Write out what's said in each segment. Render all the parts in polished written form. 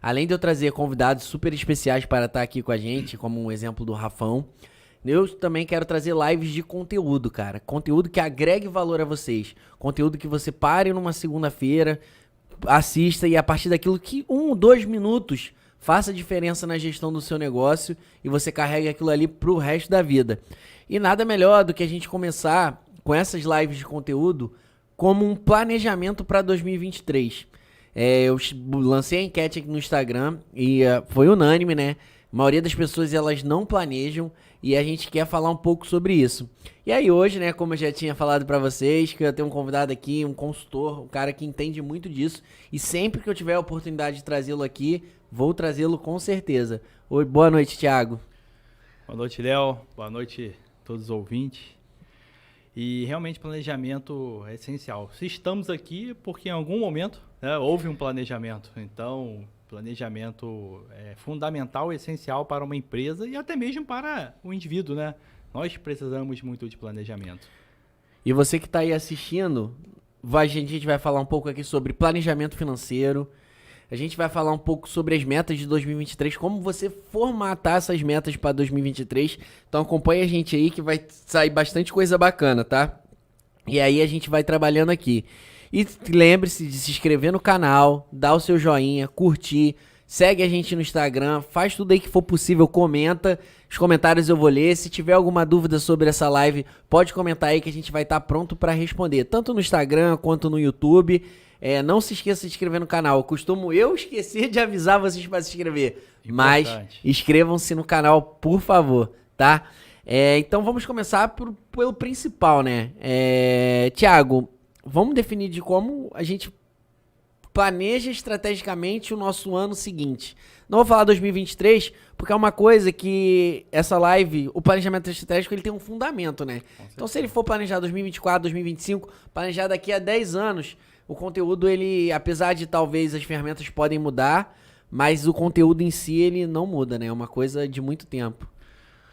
além de eu trazer convidados super especiais para estar aqui com a gente, como um exemplo do Rafão, eu também quero trazer lives de conteúdo, cara. Conteúdo que agregue valor a vocês. Conteúdo que você pare numa segunda-feira, assista e a partir daquilo que 1, 2 minutos faça diferença na gestão do seu negócio e você carregue aquilo ali pro resto da vida. E nada melhor do que a gente começar com essas lives de conteúdo como um planejamento para 2023. Eu lancei a enquete aqui no Instagram e foi unânime, né? A maioria das pessoas elas não planejam e a gente quer falar um pouco sobre isso. E aí hoje, né, como eu já tinha falado pra vocês, que eu tenho um convidado aqui, um consultor, um cara que entende muito disso. E sempre que eu tiver a oportunidade de trazê-lo aqui, vou trazê-lo com certeza. Oi, boa noite, Thiago. Boa noite, Léo. Boa noite a todos os ouvintes. E realmente planejamento é essencial. Se estamos aqui, porque em algum momento, né, houve um planejamento. Então, planejamento é fundamental, essencial para uma empresa e até mesmo para o indivíduo, né? Nós precisamos muito de planejamento. E você que está aí assistindo, a gente vai falar um pouco aqui sobre planejamento financeiro. A gente vai falar um pouco sobre as metas de 2023, como você formatar essas metas para 2023. Então acompanha a gente aí que vai sair bastante coisa bacana, tá? E aí a gente vai trabalhando aqui. E lembre-se de se inscrever no canal, dar o seu joinha, curtir, segue a gente no Instagram, faz tudo aí que for possível, comenta. Os comentários eu vou ler. Se tiver alguma dúvida sobre essa live, pode comentar aí que a gente vai estar pronto para responder, tanto no Instagram quanto no YouTube. Não se esqueça de se inscrever no canal. Eu costumo esquecer de avisar vocês para se inscrever. Importante. Mas inscrevam-se no canal, por favor, tá? Então vamos começar pelo principal, né? Thiago, vamos definir de como a gente planeja estrategicamente o nosso ano seguinte. Não vou falar 2023, porque é uma coisa que essa live, o planejamento estratégico, ele tem um fundamento, né? Então se ele for planejar 2024, 2025, planejar daqui a 10 anos... O conteúdo, ele, apesar de talvez as ferramentas podem mudar, mas o conteúdo em si, ele não muda, né? É uma coisa de muito tempo.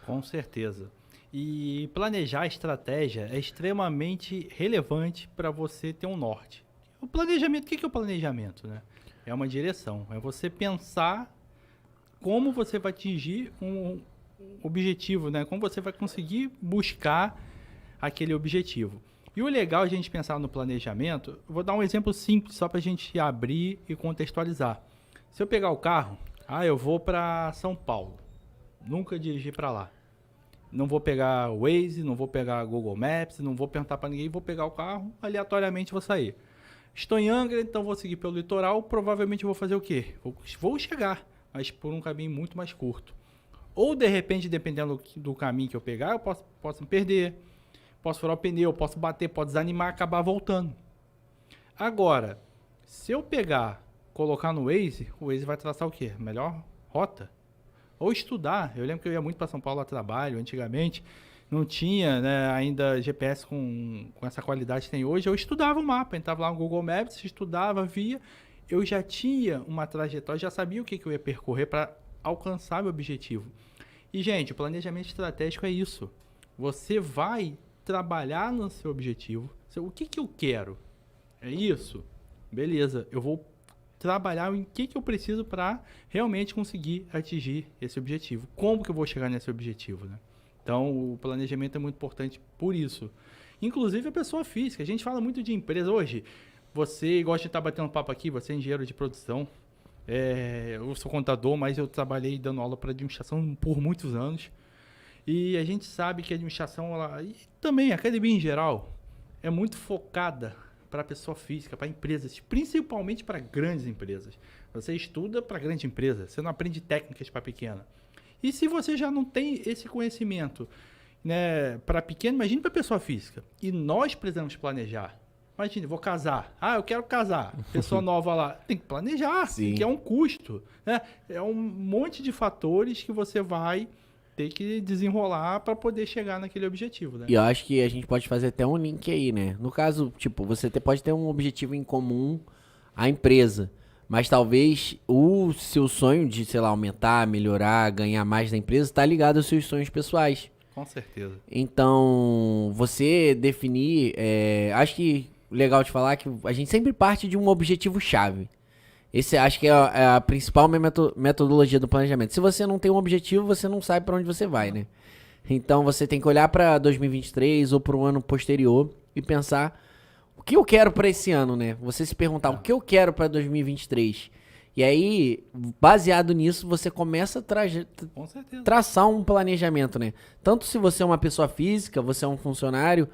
Com certeza. E planejar a estratégia é extremamente relevante para você ter um norte. O planejamento, o que é o planejamento, né? É uma direção, é você pensar como você vai atingir um objetivo, né? Como você vai conseguir buscar aquele objetivo. E o legal é a gente pensar no planejamento, eu vou dar um exemplo simples só para a gente abrir e contextualizar. Se eu pegar o carro, eu vou para São Paulo, nunca dirigi para lá. Não vou pegar o Waze, não vou pegar Google Maps, não vou perguntar para ninguém, vou pegar o carro, aleatoriamente vou sair. Estou em Angra, então vou seguir pelo litoral, provavelmente vou fazer o quê? Vou chegar, mas por um caminho muito mais curto. Ou de repente, dependendo do caminho que eu pegar, eu posso me perder. Posso furar o pneu, posso bater, posso desanimar, acabar voltando. Agora, se eu pegar, colocar no Waze, o Waze vai traçar o quê? Melhor rota. Ou estudar. Eu lembro que eu ia muito para São Paulo a trabalho, antigamente. Não tinha, né, ainda GPS com essa qualidade que tem hoje. Eu estudava o mapa, entrava lá no Google Maps, estudava, via. Eu já tinha uma trajetória, já sabia o que eu ia percorrer para alcançar meu objetivo. E, gente, o planejamento estratégico é isso. Você vai trabalhar no seu objetivo. O que eu quero? É isso? Beleza, eu vou trabalhar em que eu preciso para realmente conseguir atingir esse objetivo. Como que eu vou chegar nesse objetivo, né? Então, o planejamento é muito importante por isso. Inclusive a pessoa física. A gente fala muito de empresa hoje. Você gosta de estar batendo papo aqui, você é engenheiro de produção. Eu sou contador, mas eu trabalhei dando aula para administração por muitos anos. E a gente sabe que a administração, e também a academia em geral, é muito focada para a pessoa física, para empresas, principalmente para grandes empresas. Você estuda para grande empresa, você não aprende técnicas para pequena. E se você já não tem esse conhecimento, né, para pequena, imagine para pessoa física. E nós precisamos planejar. Imagine, vou casar. Eu quero casar. Pessoa nova lá. Tem que planejar, que é um custo, né? É um monte de fatores que você vai ter que desenrolar para poder chegar naquele objetivo, né? E eu acho que a gente pode fazer até um link aí, né? No caso, tipo, você pode ter um objetivo em comum, a empresa, mas talvez o seu sonho de, sei lá, aumentar, melhorar, ganhar mais da empresa está ligado aos seus sonhos pessoais. Com certeza. Então, você definir, acho que legal de falar que a gente sempre parte de um objetivo-chave. Esse acho que é a principal metodologia do planejamento. Se você não tem um objetivo, você não sabe para onde você vai, né? Então você tem que olhar para 2023 ou para o ano posterior e pensar o que eu quero para esse ano, né? Você se perguntar o que eu quero para 2023. E aí, baseado nisso, você começa a Com certeza. traçar um planejamento, né? Tanto se você é uma pessoa física, você é um funcionário,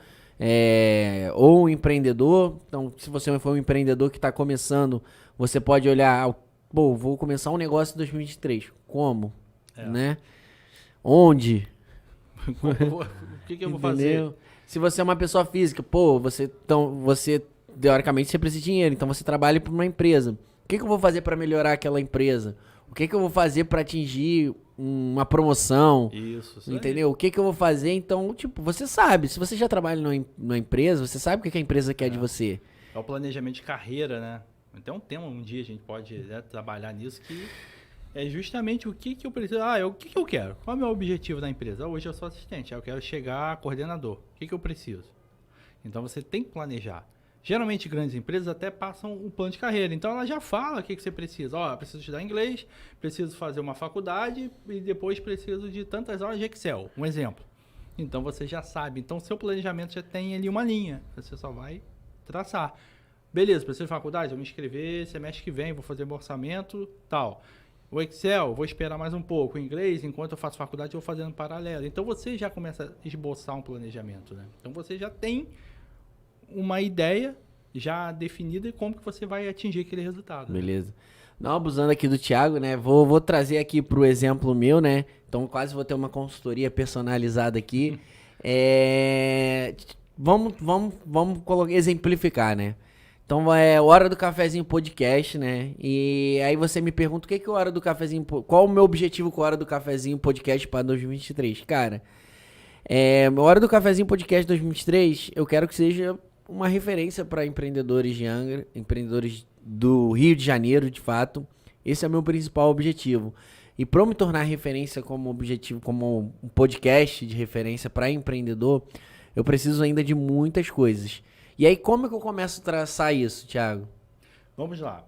ou um empreendedor. Então, se você for um empreendedor que está começando, você pode olhar, pô, vou começar um negócio em 2023. Como? Né? Onde? O que eu vou fazer? Se você é uma pessoa física, pô, você teoricamente você precisa de dinheiro, então você trabalha para uma empresa. O que eu vou fazer para melhorar aquela empresa? O que eu vou fazer para atingir uma promoção? Isso entendeu? O que eu vou fazer? Então, tipo, você sabe, se você já trabalha numa empresa, você sabe o que a empresa quer de você. É o planejamento de carreira, né? Então, um dia a gente pode trabalhar nisso, que é justamente o que eu preciso. O que eu quero? Qual é o meu objetivo da empresa? Hoje eu sou assistente, eu quero chegar a coordenador. O que eu preciso? Então, você tem que planejar. Geralmente, grandes empresas até passam um plano de carreira. Então, ela já fala o que você precisa. Eu preciso estudar inglês, preciso fazer uma faculdade e depois preciso de tantas horas de Excel. Um exemplo. Então, você já sabe. Então, seu planejamento já tem ali uma linha. Você só vai traçar. Beleza, preciso de faculdade? Vou me inscrever semestre que vem, vou fazer meu orçamento, tal. O Excel, vou esperar mais um pouco. O inglês, enquanto eu faço faculdade, eu vou fazendo paralelo. Então, você já começa a esboçar um planejamento, né? Então, você já tem uma ideia já definida e como que você vai atingir aquele resultado. Beleza. Não abusando aqui do Thiago, né? Vou trazer aqui pro exemplo meu, né? Então quase vou ter uma consultoria personalizada aqui. Vamos exemplificar, né? Então é Hora do Cafezinho Podcast, né? E aí você me pergunta o que é Hora do Cafezinho, qual o meu objetivo com a Hora do Cafezinho Podcast para 2023? Cara, Hora do Cafezinho Podcast 2023, eu quero que seja uma referência para empreendedores de Angra, empreendedores do Rio de Janeiro, de fato. Esse é o meu principal objetivo. E para eu me tornar referência como objetivo, como um podcast de referência para empreendedor, eu preciso ainda de muitas coisas. E aí, como é que eu começo a traçar isso, Thiago? Vamos lá.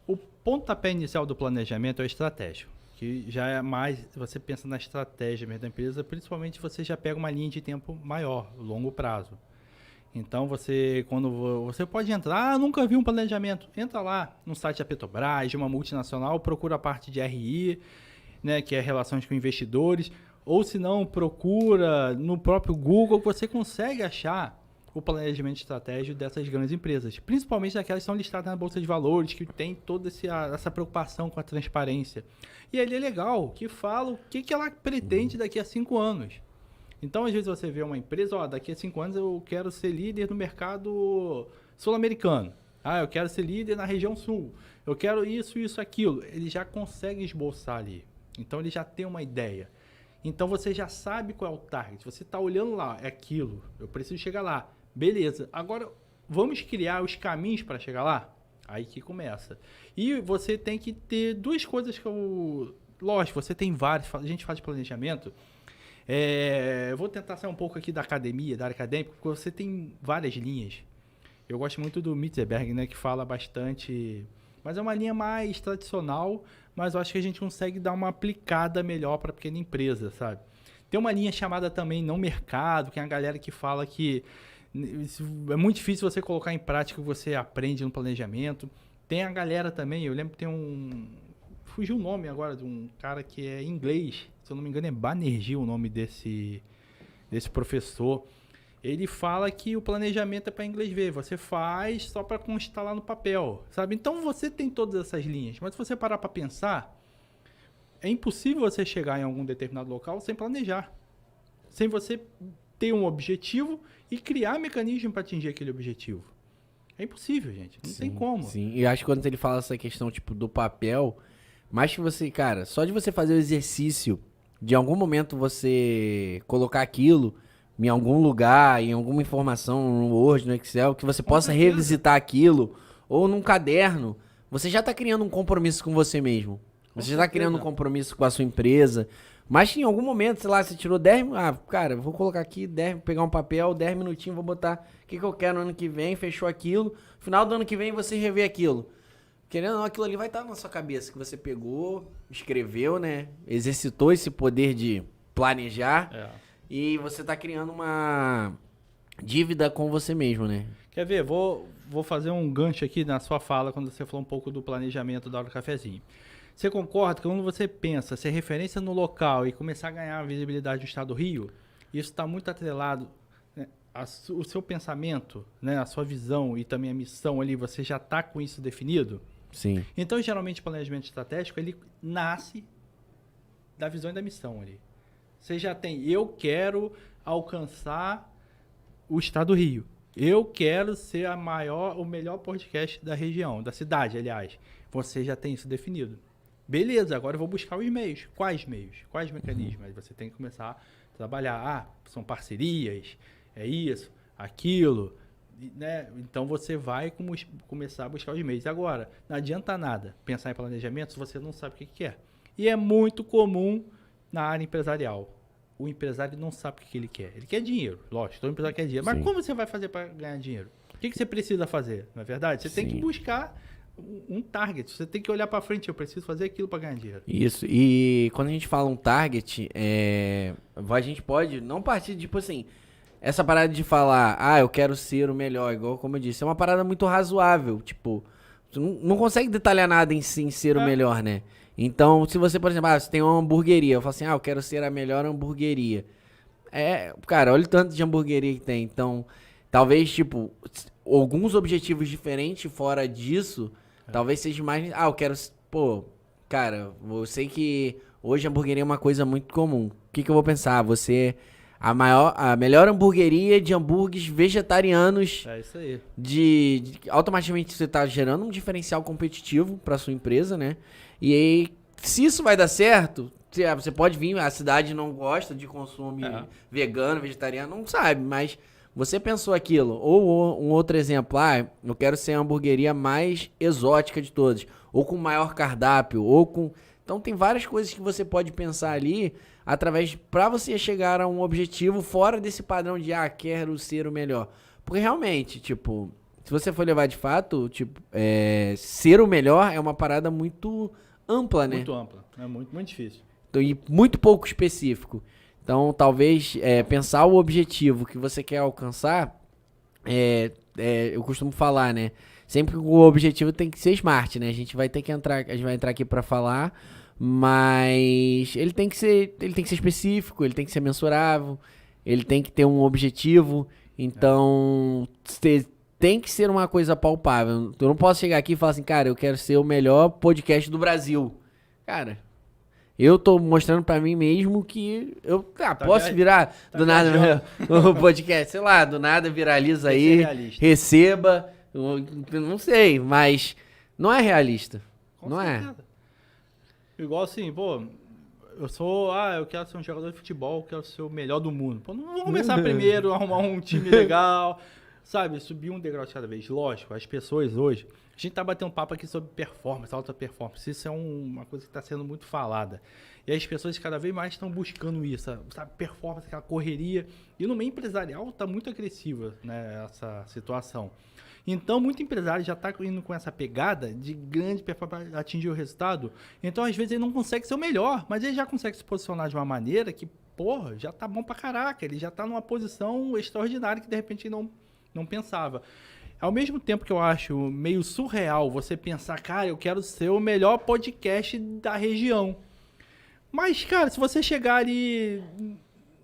O pontapé inicial do planejamento é a estratégia, que já é mais, você pensa na estratégia mesmo da empresa, principalmente você já pega uma linha de tempo maior, longo prazo. Então, quando você pode entrar, nunca vi um planejamento. Entra lá no site da Petrobras, de uma multinacional, procura a parte de RI, né, que é relações com investidores, ou se não, procura no próprio Google, você consegue achar o planejamento estratégico dessas grandes empresas, principalmente daquelas que estão listadas na Bolsa de Valores, que tem toda essa preocupação com a transparência. E ele é legal, que fala o que ela pretende daqui a 5 anos. Então, às vezes você vê uma empresa, daqui a 5 anos eu quero ser líder no mercado sul-americano. Eu quero ser líder na região sul. Eu quero isso, aquilo. Ele já consegue esboçar ali. Então, ele já tem uma ideia. Então, você já sabe qual é o target. Você está olhando lá, é aquilo. Eu preciso chegar lá. Beleza. Agora, vamos criar os caminhos para chegar lá? Aí que começa. E você tem que ter duas coisas que Lógico, você tem vários. A gente faz de planejamento. Eu vou tentar sair um pouco aqui da academia, da área acadêmica, porque você tem várias linhas. Eu gosto muito do Mitzberg, né, que fala bastante, mas é uma linha mais tradicional, mas eu acho que a gente consegue dar uma aplicada melhor para a pequena empresa, sabe? Tem uma linha chamada também não mercado, que é a galera que fala que é muito difícil você colocar em prática o que você aprende no planejamento. Tem a galera também, eu lembro que tem fugiu o nome agora de um cara que é inglês, se eu não me engano é Banerjee o nome desse professor. Ele fala que o planejamento é para inglês ver, você faz só para constar lá no papel, sabe? Então você tem todas essas linhas, mas se você parar para pensar, é impossível você chegar em algum determinado local sem planejar, sem você ter um objetivo e criar mecanismo para atingir aquele objetivo. É impossível, gente, não tem como. Sim, e acho que quando ele fala essa questão tipo do papel, mas que você, cara, só de você fazer o exercício, de algum momento você colocar aquilo em algum lugar, em alguma informação no Word, no Excel, que você possa revisitar aquilo, ou num caderno, você já está criando um compromisso com você mesmo. Você já está criando um compromisso com a sua empresa. Mas que em algum momento, sei lá, você tirou 10... cara, vou colocar aqui, pegar um papel, 10 minutinhos, vou botar o que eu quero no ano que vem, fechou aquilo. No final do ano que vem você revê aquilo. querendo ou não, aquilo ali vai estar na sua cabeça, que você pegou, escreveu, né? Exercitou esse poder de planejar e você tá criando uma dívida com você mesmo, né? Quer ver? Vou fazer um gancho aqui na sua fala quando você falou um pouco do planejamento da hora do cafezinho. Você concorda que quando você pensa ser referência no local e começar a ganhar a visibilidade do estado do Rio, isso está muito atrelado, né, o seu pensamento, né, a sua visão e também a missão ali, você já está com isso definido? Sim. Então, geralmente, o planejamento estratégico, ele nasce da visão e da missão ali. Você já tem, eu quero alcançar o estado do Rio. Eu quero ser o melhor podcast da região, da cidade, aliás. Você já tem isso definido. Beleza, agora eu vou buscar os meios. Quais meios? Quais mecanismos? Aí você tem que começar a trabalhar. São parcerias, é isso, aquilo, né? Então você vai começar a buscar os meios. Agora, não adianta nada pensar em planejamento se você não sabe o que quer. E é muito comum na área empresarial. O empresário não sabe o que ele quer. Ele quer dinheiro, lógico, todo empresário quer dinheiro. Mas como você vai fazer para ganhar dinheiro? O que você precisa fazer, não é verdade? Você tem que buscar um target, você tem que olhar para frente, eu preciso fazer aquilo para ganhar dinheiro. Isso, e quando a gente fala um target, a gente pode não partir, tipo assim, essa parada de falar, eu quero ser o melhor, igual como eu disse, é uma parada muito razoável, tipo, você não consegue detalhar nada em si, em ser o melhor, né? Então, se você, por exemplo, você tem uma hamburgueria, eu falo assim, eu quero ser a melhor hamburgueria. Cara, olha o tanto de hamburgueria que tem, então, talvez, tipo, alguns objetivos diferentes fora disso, talvez seja mais, eu quero, cara, eu sei que hoje a hamburgueria é uma coisa muito comum. O que eu vou pensar? Você a melhor hamburgueria de hambúrgueres vegetarianos. É isso aí. Automaticamente você está gerando um diferencial competitivo para sua empresa, né? E aí, se isso vai dar certo, você pode vir, a cidade não gosta de consumo vegano, vegetariano, não sabe, mas você pensou aquilo. Ou um outro exemplo, eu quero ser a hamburgueria mais exótica de todas, ou com maior cardápio, ou com... Então tem várias coisas que você pode pensar ali, para você chegar a um objetivo fora desse padrão de, quero ser o melhor. Porque realmente, tipo, se você for levar de fato, tipo, ser o melhor é uma parada muito ampla, né? Muito ampla, é muito, muito difícil. Então, e muito pouco específico. Então, talvez pensar o objetivo que você quer alcançar, eu costumo falar, né? Sempre o objetivo tem que ser smart, né? A gente vai entrar aqui para falar, mas ele tem que ser específico, ele tem que ser mensurável, ele tem que ter um objetivo. Então, tem que ser uma coisa palpável. Eu não posso chegar aqui e falar assim, cara, eu quero ser o melhor podcast do Brasil. Cara, eu tô mostrando pra mim mesmo que eu posso virar do nada o podcast, sei lá, do nada viraliza aí, receba, não sei, mas não é realista. Não é. Igual assim, eu quero ser um jogador de futebol, eu quero ser o melhor do mundo. Não vou começar primeiro a arrumar um time legal, sabe, subir um degrau de cada vez. Lógico, as pessoas hoje, a gente tá batendo um papo aqui sobre performance, alta performance. Isso é uma coisa que está sendo muito falada. E as pessoas cada vez mais estão buscando isso, sabe, performance, aquela correria. E no meio empresarial está muito agressiva, né, essa situação. Então, muito empresário já está indo com essa pegada de grande performance para atingir o resultado. Então, às vezes, ele não consegue ser o melhor, mas ele já consegue se posicionar de uma maneira que, já tá bom pra caraca. Ele já tá numa posição extraordinária que, de repente, não pensava. Ao mesmo tempo que eu acho meio surreal você pensar, cara, eu quero ser o melhor podcast da região. Mas, cara, se você chegar ali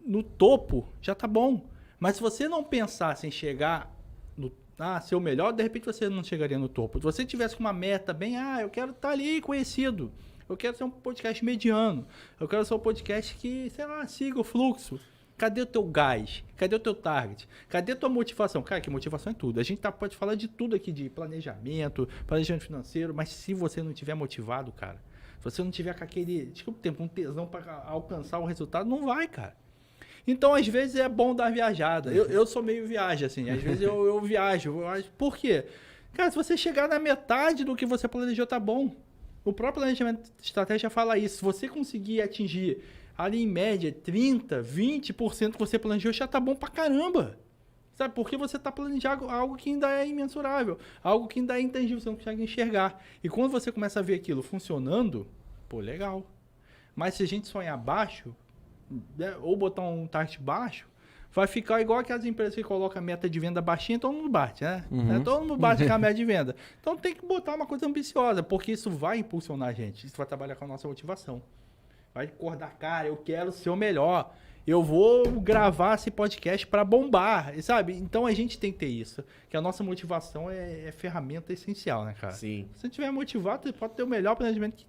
no topo, já tá bom. Mas se você não pensasse em chegar ser o melhor, de repente você não chegaria no topo. Se você tivesse uma meta bem, eu quero estar ali conhecido. Eu quero ser um podcast mediano. Eu quero ser um podcast que, sei lá, siga o fluxo. Cadê o teu gás? Cadê o teu target? Cadê a tua motivação? Cara, que motivação é tudo. A gente pode falar de tudo aqui, de planejamento financeiro, mas se você não estiver motivado, cara, se você não tiver com aquele, um tesão para alcançar o resultado, não vai, cara. Então, às vezes, é bom dar viajada. Eu sou meio viagem, assim. Às vezes eu viajo. Por quê? Cara, se você chegar na metade do que você planejou, tá bom. O próprio planejamento de estratégia fala isso. Se você conseguir atingir ali, em média, 30%, 20% que você planejou, já tá bom pra caramba. Sabe? Porque você está planejando algo que ainda é imensurável, algo que ainda é intangível, você não consegue enxergar. E quando você começa a ver aquilo funcionando, pô, legal. Mas se a gente sonhar baixo, né, ou botar um target baixo, vai ficar igual aquelas empresas que colocam a meta de venda baixinha, todo mundo bate, né? Todo mundo bate com a meta de venda. Então tem que botar uma coisa ambiciosa, porque isso vai impulsionar a gente, isso vai trabalhar com a nossa motivação. Vai acordar, cara, eu quero ser o melhor. Eu vou gravar esse podcast para bombar, sabe? Então a gente tem que ter isso. Que a nossa motivação é ferramenta essencial, né, cara? Sim. Se você estiver motivado, você pode ter o melhor planejamento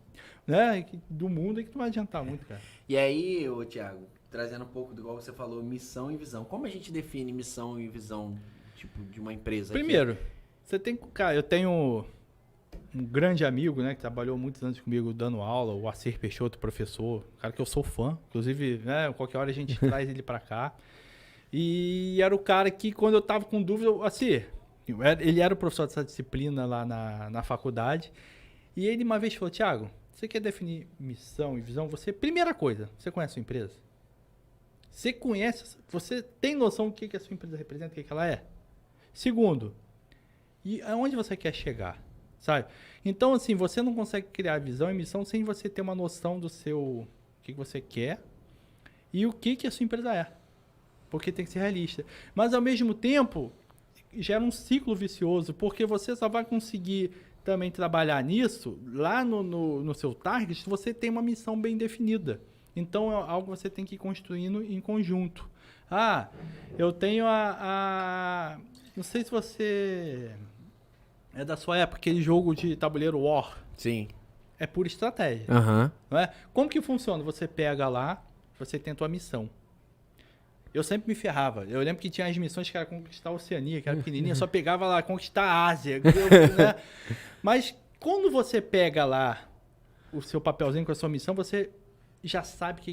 né, do mundo e que não vai adiantar muito, cara. E aí, ô Thiago, trazendo um pouco do igual você falou, missão e visão. Como a gente define missão e visão, tipo, de uma empresa? Primeiro, você tem... Cara, eu tenho um grande amigo, né, que trabalhou muitos anos comigo dando aula, o Acir Peixoto, professor, um cara que eu sou fã, inclusive, né, qualquer hora a gente traz ele pra cá. E era o cara que, quando eu tava com dúvida, Acir, ele era o professor dessa disciplina lá na faculdade, e ele uma vez falou, Thiago, você quer definir missão e visão? Primeira coisa, você conhece a sua empresa? Você tem noção do que a sua empresa representa, o que ela é? Segundo, e aonde você quer chegar? Sabe? Então, assim, você não consegue criar visão e missão sem você ter uma noção do o que você quer e o que a sua empresa é. Porque tem que ser realista. Mas, ao mesmo tempo, gera um ciclo vicioso, porque você só vai conseguir também trabalhar nisso lá no seu target se você tem uma missão bem definida. Então, é algo que você tem que ir construindo em conjunto. Ah, eu tenho não sei se você... É da sua época, aquele jogo de tabuleiro War. Sim. É pura estratégia. Não é? Como que funciona? Você pega lá, você tem a tua missão. Eu sempre me ferrava. Eu lembro que tinha as missões que era conquistar a Oceania, que era pequenininha, só pegava lá, conquistar a Ásia. Né? Mas quando você pega lá o seu papelzinho com a sua missão, você já sabe o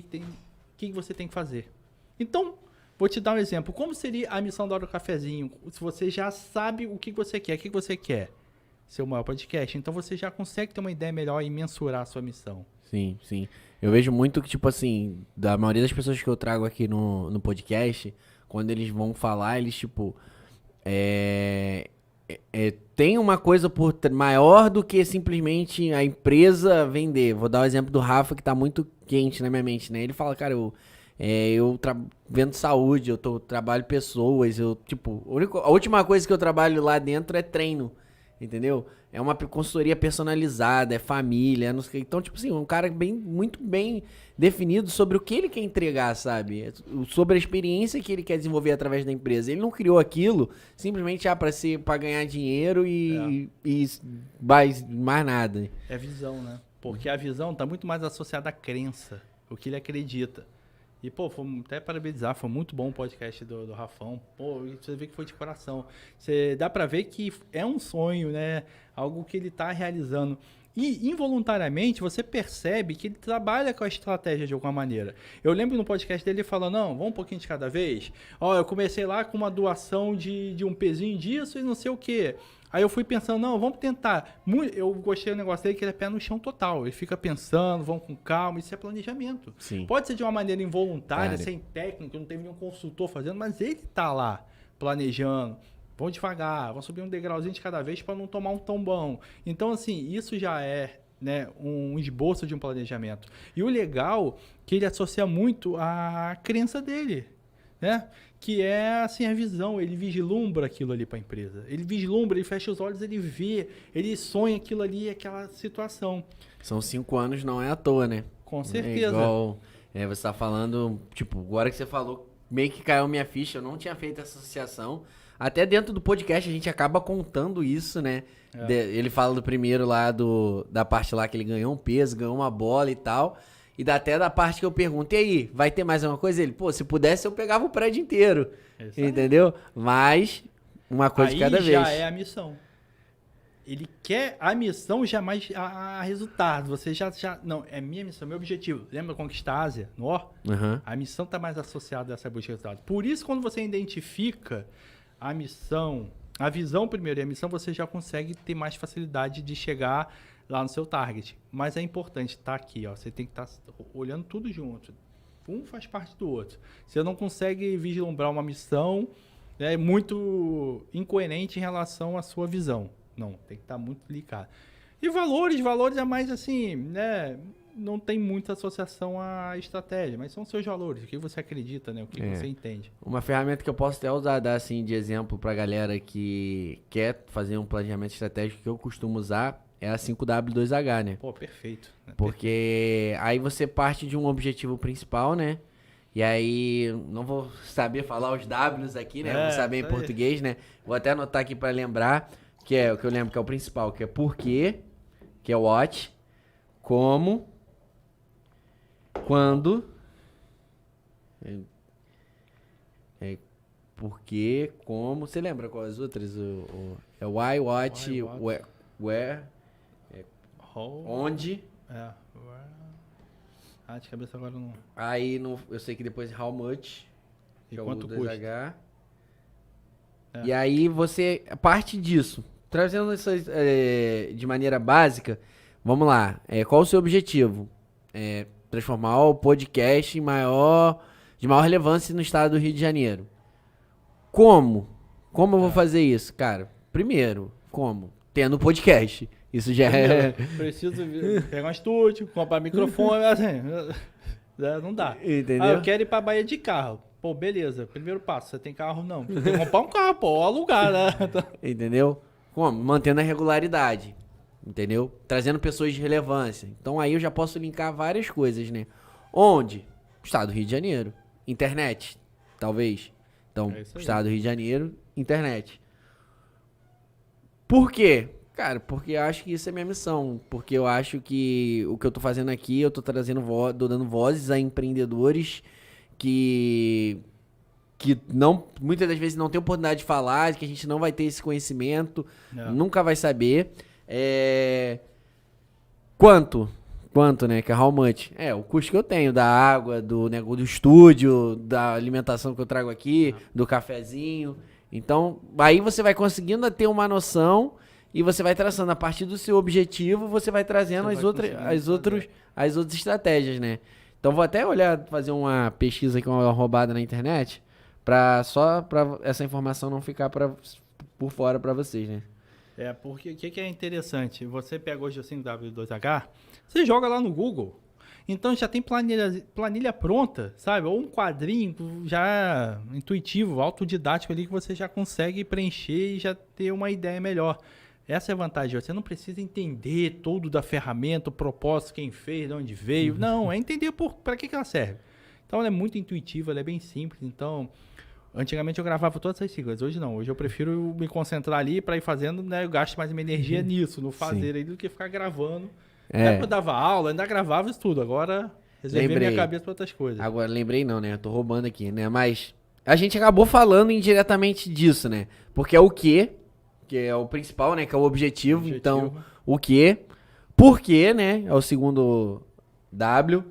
que você tem que fazer. Então, vou te dar um exemplo. Como seria a missão da Hora do Cafezinho? Se você já sabe o que você quer. O que você quer? Ser o maior podcast. Então, você já consegue ter uma ideia melhor e mensurar a sua missão. Sim, sim. Eu vejo muito que, tipo assim, da maioria das pessoas que eu trago aqui no podcast, quando eles vão falar, eles, tipo, tem uma coisa maior do que simplesmente a empresa vender. Vou dar o exemplo do Rafa, que tá muito quente na minha mente, né? Ele fala, cara, eu vendo saúde, trabalho pessoas, a última coisa que eu trabalho lá dentro é treino, entendeu? É uma consultoria personalizada, é família, não sei. Então, tipo assim, um cara muito bem definido sobre o que ele quer entregar, sabe? Sobre a experiência que ele quer desenvolver através da empresa. Ele não criou aquilo simplesmente para ganhar dinheiro e mais nada. É visão, né? Porque a visão tá muito mais associada à crença, o que ele acredita. E, pô, até parabenizar, foi muito bom o podcast do Rafão. Pô, você vê que foi de coração. Dá pra ver que é um sonho, né? Algo que ele tá realizando. E, involuntariamente, você percebe que ele trabalha com a estratégia de alguma maneira. Eu lembro no podcast dele falando, não, vamos um pouquinho de cada vez. Ó, eu comecei lá com uma doação de um pezinho disso e não sei o quê. Aí eu fui pensando, não, vamos tentar. Eu gostei do negócio dele, que ele é pé no chão total. Ele fica pensando, vamos com calma, isso é planejamento. Sim. Pode ser de uma maneira involuntária, sem técnico, não teve nenhum consultor fazendo, mas ele tá lá, planejando. Vamos devagar, vamos subir um degrauzinho de cada vez para não tomar um tombão. Então, assim, isso já é, né, um esboço de um planejamento. E o legal é que ele associa muito à crença dele, né? Que é, assim, a visão. Ele vislumbra aquilo ali para a empresa. Ele vislumbra, ele fecha os olhos, ele vê, ele sonha aquilo ali, aquela situação. São 5 anos, não é à toa, né? Com certeza. Você tá falando, tipo, agora que você falou, meio que caiu minha ficha, eu não tinha feito essa associação. Até dentro do podcast a gente acaba contando isso, né? Ele fala do primeiro lá, da parte lá que ele ganhou um peso, ganhou uma bola e tal. E até da parte que eu pergunto, e aí, vai ter mais alguma coisa? Ele, pô, se pudesse eu pegava o prédio inteiro. Entendeu? Mas, uma coisa de cada vez. Aí já é a missão. Ele quer a missão jamais a resultado. Você já... Não, é minha missão, meu objetivo. Lembra conquistar a Ásia? A missão está mais associada a essa busca de resultado. Por isso, quando você identifica a missão, a visão primeiro e a missão, você já consegue ter mais facilidade de chegar lá no seu target. Mas é importante estar aqui, ó. Você tem que estar olhando tudo junto. Um faz parte do outro. Você não consegue vislumbrar uma missão é muito incoerente em relação à sua visão. Não, tem que estar muito ligado. E valores é mais assim, né? Não tem muita associação à estratégia, mas são seus valores, o que você acredita, né? O que você entende. Uma ferramenta que eu posso até usar, dar assim, de exemplo pra galera que quer fazer um planejamento estratégico que eu costumo usar é a 5W2H, né? Pô, perfeito. Porque aí você parte de um objetivo principal, né? E aí, não vou saber falar os Ws aqui, né? Vou saber em português, né? Vou até anotar aqui pra lembrar, que é o que eu lembro que é o principal, que é porquê, que é o what, como, quando, porquê, como, você lembra quais as outras? É why, what, where, onde. De cabeça agora não. Aí eu sei que depois how much, E que é o quanto 2H. É. E aí você, parte disso, trazendo essas de maneira básica, vamos lá, qual o seu objetivo? Transformar o podcast de maior relevância no estado do Rio de Janeiro. Como? Como eu vou fazer isso? Cara, primeiro, como? Tendo podcast. Isso já é... Preciso pegar um estúdio, comprar microfone, assim, não dá. Entendeu? Eu quero ir pra Bahia de carro. Pô, beleza, primeiro passo, você tem carro não. Tem que comprar um carro, pô, ou alugar, né? Entendeu? Como? Mantendo a regularidade. Entendeu? Trazendo pessoas de relevância. Então aí eu já posso linkar várias coisas, né? Onde? Estado do Rio de Janeiro. Internet, talvez. Então, Estado do Rio de Janeiro, internet. Por quê? Cara, porque eu acho que isso é minha missão. Porque eu acho que o que eu tô fazendo aqui, eu tô trazendo dando vozes a empreendedores que não, muitas das vezes não tem oportunidade de falar, que a gente não vai ter esse conhecimento, nunca vai saber. Quanto, né? Que é how much? O custo que eu tenho da água, do estúdio, da alimentação que eu trago aqui, do cafezinho. Então, aí você vai conseguindo ter uma noção e você vai traçando a partir do seu objetivo, você vai trazendo as outras estratégias, né? Então, vou até fazer uma pesquisa aqui, uma roubada na internet, só pra essa informação não ficar por fora pra vocês, né? Porque o que é interessante? Você pega hoje o 5W2H, você joga lá no Google. Então já tem planilha pronta, sabe? Ou um quadrinho já intuitivo, autodidático ali que você já consegue preencher e já ter uma ideia melhor. Essa é a vantagem. Você não precisa entender tudo da ferramenta, o propósito, quem fez, de onde veio. Não, é entender para que ela serve. Então ela é muito intuitiva, ela é bem simples. Então, antigamente eu gravava todas essas siglas, hoje não. Hoje eu prefiro me concentrar ali para ir fazendo, né? Eu gasto mais minha energia nisso, no fazer aí, do que ficar gravando. Eu dava aula, ainda gravava isso tudo. Agora reservei minha cabeça para outras coisas. Agora lembrei não, né? Eu tô roubando aqui, né? Mas a gente acabou falando indiretamente disso, né? Porque é o quê? Que é o principal, né? Que é o objetivo. Então, o quê? Por quê, né? É o segundo W.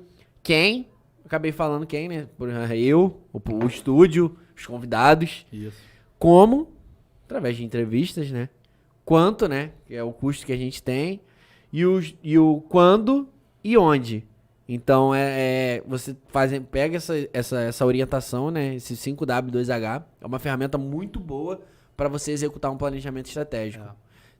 Quem? Acabei falando quem, né? Eu, o estúdio, os convidados. Isso. Como? Através de entrevistas, né? Quanto, né? Que é o custo que a gente tem. E o quando e onde. Então, você pega essa orientação, né? Esse 5W2H. É uma ferramenta muito boa para você executar um planejamento estratégico.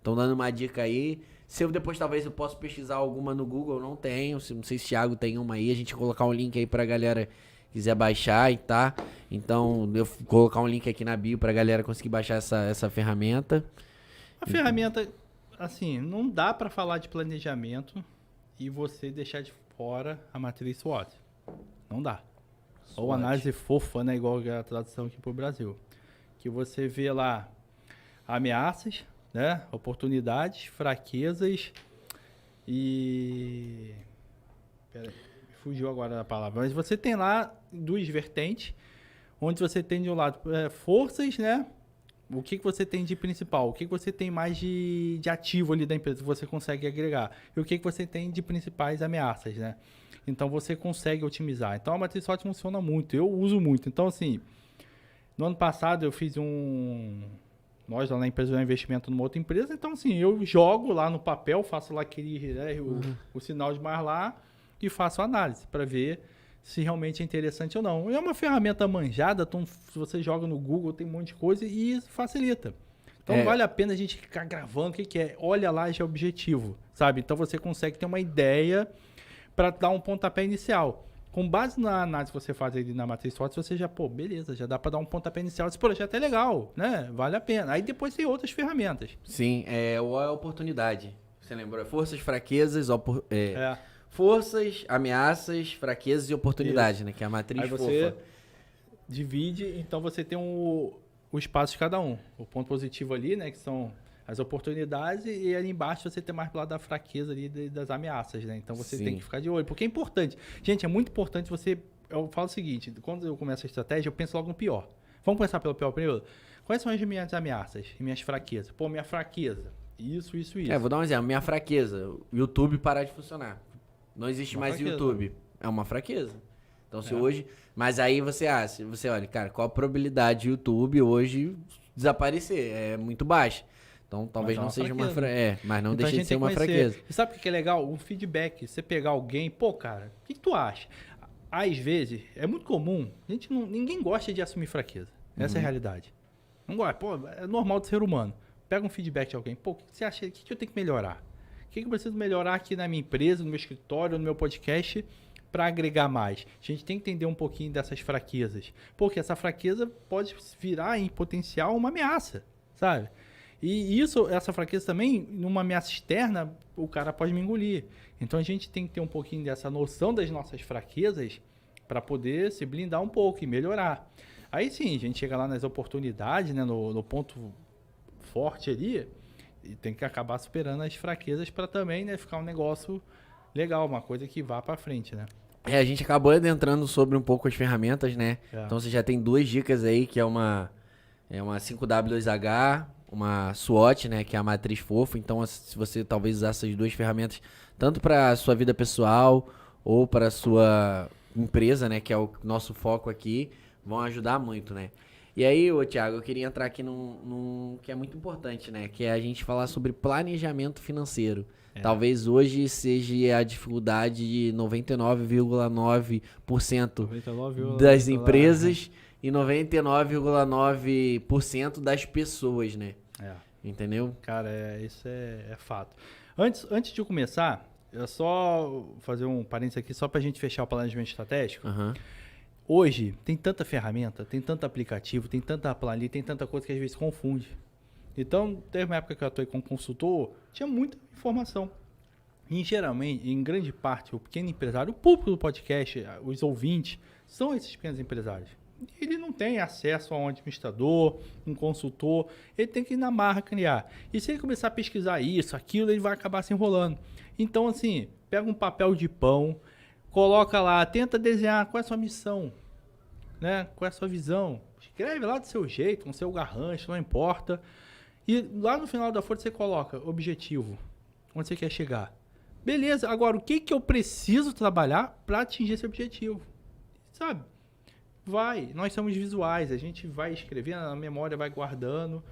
Então, dando uma dica aí. Se eu depois, talvez, eu possa pesquisar alguma no Google, eu não tenho. Não sei se o Thiago tem uma aí. A gente colocar um link aí pra galera que quiser baixar e tá. Então, eu vou colocar um link aqui na bio pra galera conseguir baixar essa ferramenta. A ferramenta, assim, não dá para falar de planejamento e você deixar de fora a matriz SWOT. Não dá. SWOT. Ou análise fofa, né? Igual a tradução aqui pro Brasil. Que você vê lá ameaças, né? Oportunidades, fraquezas e... Peraí, fugiu agora da palavra. Mas você tem lá duas vertentes, onde você tem de um lado forças, né? O que você tem de principal? O que você tem mais de ativo ali da empresa que você consegue agregar? E o que você tem de principais ameaças, né? Então, você consegue otimizar. Então, a matriz SWOT funciona muito. Eu uso muito. Então, assim, no ano passado eu fiz nós lá na empresa de investimento numa outra empresa. Então, assim, eu jogo lá no papel, faço lá aquele, né, o sinal de mais lá e faço análise para ver se realmente é interessante ou não. É uma ferramenta manjada, então se você joga no Google, tem um monte de coisa e isso facilita. Então vale a pena a gente ficar gravando o que é. Olha lá, já é objetivo, sabe? Então você consegue ter uma ideia para dar um pontapé inicial. Com base na análise que você faz ali na matriz SWOT, você já, beleza, já dá para dar um pontapé inicial. Esse projeto é legal, né? Vale a pena. Aí depois tem outras ferramentas. Sim, é a oportunidade. Você lembrou? Forças, fraquezas, forças, ameaças, fraquezas e oportunidades, né? Que é a matriz aí fofa. Você divide, então você tem o espaço de cada um. O ponto positivo ali, né? Que são as oportunidades, e ali embaixo você tem mais pro lado da fraqueza ali das ameaças, né? Então você tem que ficar de olho, porque é importante. Gente, é muito importante você... Eu falo o seguinte, quando eu começo a estratégia, eu penso logo no pior. Vamos começar pelo pior primeiro? Quais são as minhas ameaças e minhas fraquezas? Minha fraqueza, isso. Vou dar um exemplo. Minha fraqueza, o YouTube parar de funcionar. Não existe mais fraqueza. YouTube. É uma fraqueza. Então, se hoje... Mas aí você olha, cara, qual a probabilidade de YouTube hoje desaparecer? É muito baixa. Então, talvez não seja uma fraqueza. Mas não deixa de ser uma fraqueza. E sabe o que é legal? Um feedback. Você pegar alguém, cara, o que tu acha? Às vezes, é muito comum, ninguém gosta de assumir fraqueza. Essa é a realidade. Não gosta. É normal do ser humano. Pega um feedback de alguém. O que você acha? O que eu tenho que melhorar? O que eu preciso melhorar aqui na minha empresa, no meu escritório, no meu podcast, para agregar mais? A gente tem que entender um pouquinho dessas fraquezas. Porque essa fraqueza pode virar, em potencial, uma ameaça, sabe? E essa fraqueza também, numa ameaça externa, o cara pode me engolir. Então a gente tem que ter um pouquinho dessa noção das nossas fraquezas para poder se blindar um pouco e melhorar. Aí sim, a gente chega lá nas oportunidades, né, no ponto forte ali, e tem que acabar superando as fraquezas para também, né, ficar um negócio legal, uma coisa que vá para frente, né? A gente acabou adentrando sobre um pouco as ferramentas, né? Então você já tem 2 dicas aí, que é uma 5W2H, uma SWOT, né, que é a matriz fofa. Então, se você talvez usar essas 2 ferramentas, tanto para a sua vida pessoal ou para a sua empresa, né, que é o nosso foco aqui, vão ajudar muito, né? E aí, Thiago, eu queria entrar aqui num que é muito importante, né, que é a gente falar sobre planejamento financeiro. Talvez hoje seja a dificuldade de 99,9% das empresas e 99,9% das pessoas, né? Entendeu? Cara, isso é fato. Antes de eu começar, eu só fazer um parênteses aqui, só pra gente fechar o planejamento estratégico. Hoje, tem tanta ferramenta, tem tanto aplicativo, tem tanta planilha, tem tanta coisa que às vezes confunde. Então, teve uma época que eu atuei como consultor, tinha muita informação. E geralmente, em grande parte, o pequeno empresário, o público do podcast, os ouvintes, são esses pequenos empresários. Ele não tem acesso a um administrador, um consultor, ele tem que ir na marra criar. E se ele começar a pesquisar isso, aquilo, ele vai acabar se enrolando. Então, assim, pega um papel de pão, coloca lá, tenta desenhar qual é a sua missão, né? Qual é a sua visão. Escreve lá do seu jeito, com o seu garrancho, não importa. E lá no final da folha você coloca objetivo, onde você quer chegar. Beleza, agora o que eu preciso trabalhar para atingir esse objetivo? Sabe? Nós somos visuais, a gente vai escrevendo, a memória vai guardando.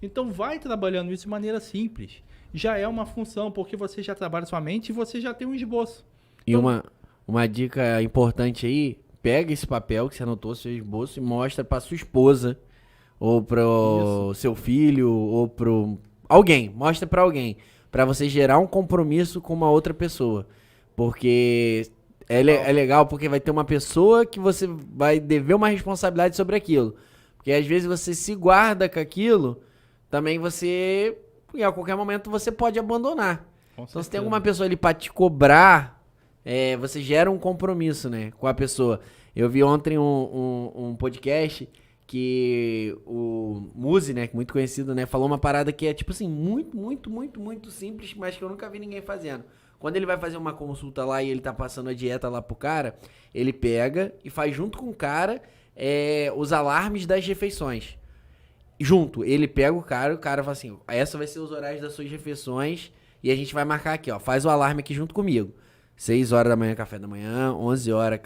Então vai trabalhando isso de maneira simples. Já é uma função, porque você já trabalha sua mente e você já tem um esboço. Então, e uma dica importante aí, pega esse papel que você anotou, seu esboço, e mostra para sua esposa, ou pro seu filho, ou pro alguém, mostra para alguém, para você gerar um compromisso com uma outra pessoa. Porque é legal, porque vai ter uma pessoa que você vai dever uma responsabilidade sobre aquilo. Porque às vezes você se guarda com aquilo, também você, e a qualquer momento você pode abandonar. Então se tem alguma pessoa ali para te cobrar, você gera um compromisso, né, com a pessoa. Eu vi ontem um podcast que o Muzi, né, muito conhecido, né, falou uma parada que é tipo assim, muito simples, mas que eu nunca vi ninguém fazendo. Quando ele vai fazer uma consulta lá e ele tá passando a dieta lá pro cara, ele pega e faz junto com o cara os alarmes das refeições. Junto, ele pega o cara fala assim, essa vai ser os horários das suas refeições e a gente vai marcar aqui, ó, faz o alarme aqui junto comigo. 6 horas da manhã, café da manhã, 11 horas,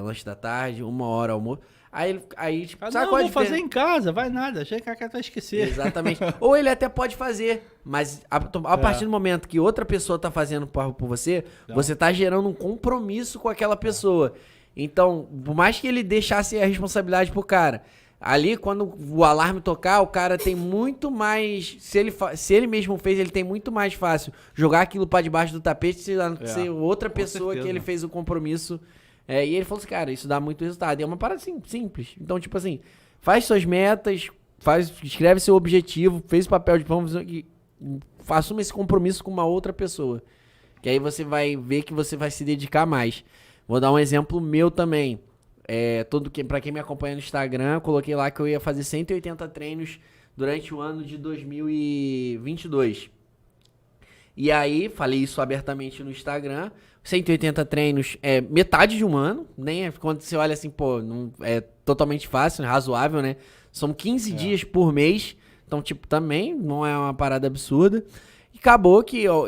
lanche da tarde, 1 hora, almoço. Aí tipo, sabe qual é a diferença? Fazer em casa, vai nada, chega que a cara vai esquecer. Exatamente. Ou ele até pode fazer, mas a partir do momento que outra pessoa tá fazendo por você, você tá gerando um compromisso com aquela pessoa. Então, por mais que ele deixasse a responsabilidade pro cara, ali quando o alarme tocar, o cara tem muito mais, se ele mesmo fez, ele tem muito mais fácil jogar aquilo pra debaixo do tapete se ser outra pessoa certeza. que ele fez o compromisso. E ele falou assim, cara, isso dá muito resultado. E é uma parada assim, simples. Então, tipo assim, faz suas metas, escreve seu objetivo, fez o papel de vamos e assuma esse compromisso com uma outra pessoa. Que aí você vai ver que você vai se dedicar mais. Vou dar um exemplo meu também. Pra quem me acompanha no Instagram, eu coloquei lá que eu ia fazer 180 treinos durante o ano de 2022. E aí, falei isso abertamente no Instagram. 180 treinos é metade de um ano, nem quando você olha assim, pô, não, é totalmente fácil, razoável, né? São 15 dias por mês, então, tipo, também não é uma parada absurda. E acabou que eu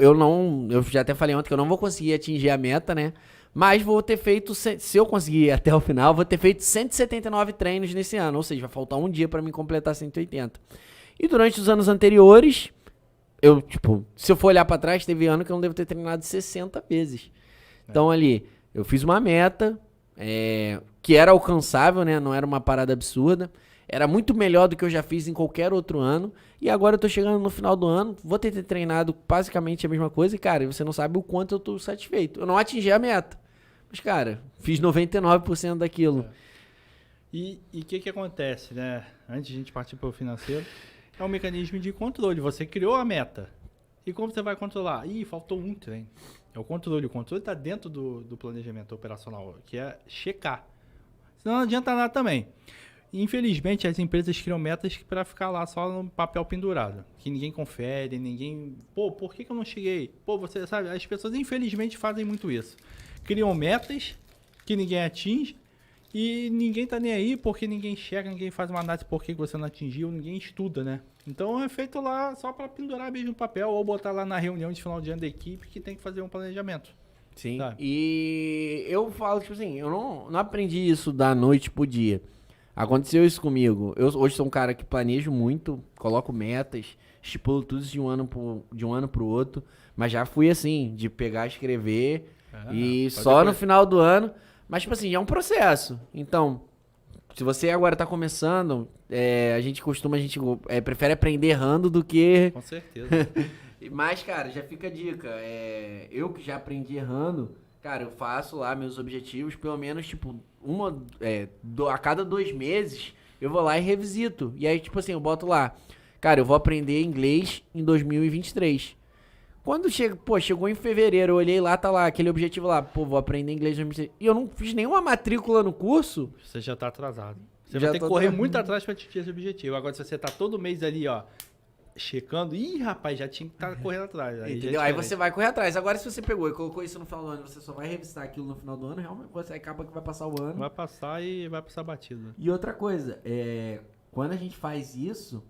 já até falei ontem que eu não vou conseguir atingir a meta, né? Mas vou ter feito, se eu conseguir ir até o final, vou ter feito 179 treinos nesse ano. Ou seja, vai faltar um dia pra mim completar 180. E durante os anos anteriores, se eu for olhar pra trás, teve ano que eu não devo ter treinado 60 vezes. Então ali, eu fiz uma meta, que era alcançável, né? Não era uma parada absurda. Era muito melhor do que eu já fiz em qualquer outro ano. E agora eu tô chegando no final do ano, vou ter treinado basicamente a mesma coisa. E, cara, você não sabe o quanto eu tô satisfeito. Eu não atingi a meta. Mas, cara, fiz 99% daquilo. E o que acontece, né? Antes de a gente partir para o financeiro, é um mecanismo de controle. Você criou a meta. E como você vai controlar? Ih, faltou um treino. É o controle. O controle está dentro do planejamento operacional, que é checar. Senão não adianta nada também. Infelizmente, as empresas criam metas para ficar lá só no papel pendurado. Que ninguém confere, ninguém... Pô, por que eu não cheguei? Pô, você sabe, as pessoas infelizmente fazem muito isso. Criam metas que ninguém atinge e ninguém tá nem aí porque ninguém chega, ninguém faz uma análise por que você não atingiu, ninguém estuda, né? Então é feito lá só para pendurar mesmo no papel ou botar lá na reunião de final de ano da equipe que tem que fazer um planejamento. Sim. Sabe? E eu falo, tipo assim, eu não aprendi isso da noite pro dia. Aconteceu isso comigo. Eu hoje sou um cara que planejo muito, coloco metas, estipulo tudo de um ano pro outro, mas já fui assim, de pegar, escrever e só no final do ano. Mas, tipo assim, é um processo. Então, se você agora tá começando, a gente prefere aprender errando do que... Com certeza. Mas, cara, já fica a dica. Eu que já aprendi errando, cara, eu faço lá meus objetivos, pelo menos, tipo, a cada 2 meses, eu vou lá e revisito. E aí, tipo assim, eu boto lá, cara, eu vou aprender inglês em 2023. Quando chegou em fevereiro, eu olhei lá, tá lá, aquele objetivo lá, vou aprender inglês em 2023. E eu não fiz nenhuma matrícula no curso. Você já tá atrasado. Você Já vai ter que tô correr atrasado. muito atrás para atingir esse objetivo. Agora, se você tá todo mês ali, ó, checando, rapaz, já tinha que estar correndo atrás. Entendeu? Aí você vai correr atrás. Agora, se você pegou e colocou isso no final do ano, você só vai revistar aquilo no final do ano, realmente você acaba que vai passar o ano. Vai passar e vai passar batido. E outra coisa, quando a gente faz isso,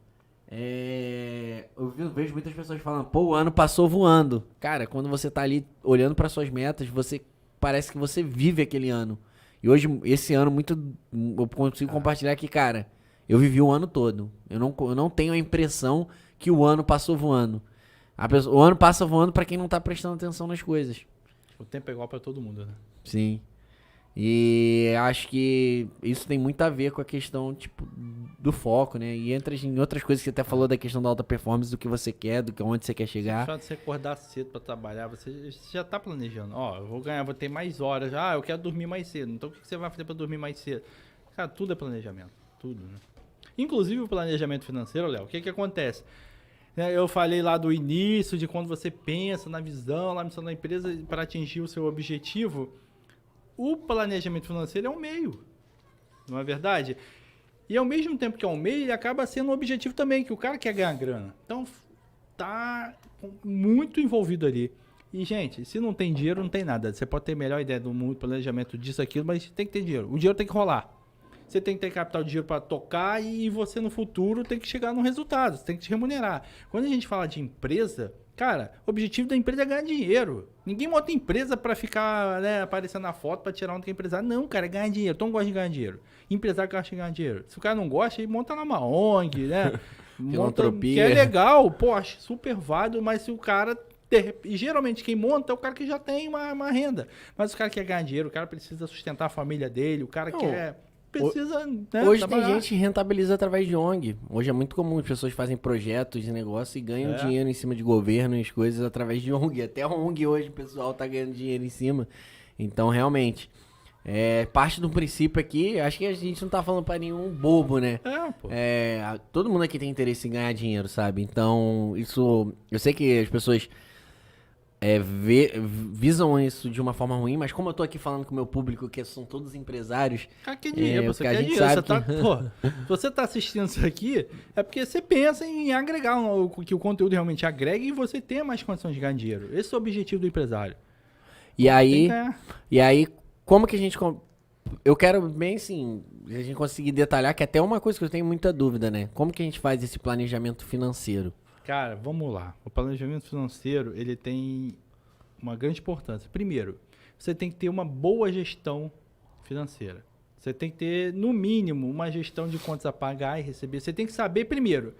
eu vejo muitas pessoas falando, o ano passou voando. Cara, quando você tá ali olhando para suas metas, parece que você vive aquele ano. E hoje, esse ano, eu consigo compartilhar que, cara, eu vivi o ano todo. Eu não tenho a impressão que o ano passou voando. O ano passa voando pra quem não tá prestando atenção nas coisas. O tempo é igual pra todo mundo, né? Sim. E acho que isso tem muito a ver com a questão, tipo, do foco, né? E entra em outras coisas que você até falou da questão da alta performance, do que você quer, onde você quer chegar. Só de você acordar cedo pra trabalhar, você já tá planejando. Ó, eu vou ter mais horas. Eu quero dormir mais cedo. Então o que você vai fazer pra dormir mais cedo? Cara, tudo é planejamento. Tudo, né? Inclusive o planejamento financeiro, Léo, o que acontece? Eu falei lá do início, de quando você pensa na visão, na missão da empresa para atingir o seu objetivo. O planejamento financeiro é um meio, não é verdade? E ao mesmo tempo que é um meio, ele acaba sendo um objetivo também, que o cara quer ganhar grana. Então, tá muito envolvido ali. E, gente, se não tem dinheiro, não tem nada. Você pode ter a melhor ideia do mundo, planejamento disso, aquilo, mas tem que ter dinheiro. O dinheiro tem que rolar. Você tem que ter capital de dinheiro para tocar e você no futuro tem que chegar no resultado, você tem que te remunerar. Quando a gente fala de empresa, cara, o objetivo da empresa é ganhar dinheiro. Ninguém monta empresa para ficar, né, aparecendo na foto para tirar onde que é empresário. Não, cara, é ganhar dinheiro. Então gosta de ganhar dinheiro. Empresário gosta de ganhar dinheiro. Se o cara não gosta, ele monta lá uma ONG, né? Monta, que é legal, pô, acho super válido, mas se o cara E geralmente quem monta é o cara que já tem uma renda. Mas o cara quer ganhar dinheiro, o cara precisa sustentar a família dele, o cara precisa, né, hoje trabalhar. tem gente que rentabiliza através de ONG. Hoje é muito comum, as pessoas fazem projetos de negócio e ganham dinheiro em cima de governo e as coisas através de ONG. Até a ONG hoje o pessoal tá ganhando dinheiro em cima. Então, realmente, parte do princípio aqui, acho que a gente não tá falando pra nenhum bobo, né? Pô. Todo mundo aqui tem interesse em ganhar dinheiro, sabe? Então, isso... Eu sei que as pessoas visam isso de uma forma ruim, mas como eu tô aqui falando com o meu público, que são todos empresários... Cara, que dinheiro, você a quer gente dinheiro. sabe Você que... pô, se você tá assistindo isso aqui, é porque você pensa em agregar, que o conteúdo realmente agregue e você tenha mais condições de ganhar dinheiro. Esse é o objetivo do empresário. E aí, como que a gente... Eu quero bem, assim, a gente conseguir detalhar, que até uma coisa que eu tenho muita dúvida, né? Como que a gente faz esse planejamento financeiro? Cara, vamos lá. O planejamento financeiro, ele tem uma grande importância. Primeiro, você tem que ter uma boa gestão financeira. Você tem que ter, no mínimo, uma gestão de contas a pagar e receber. Você tem que saber, primeiro,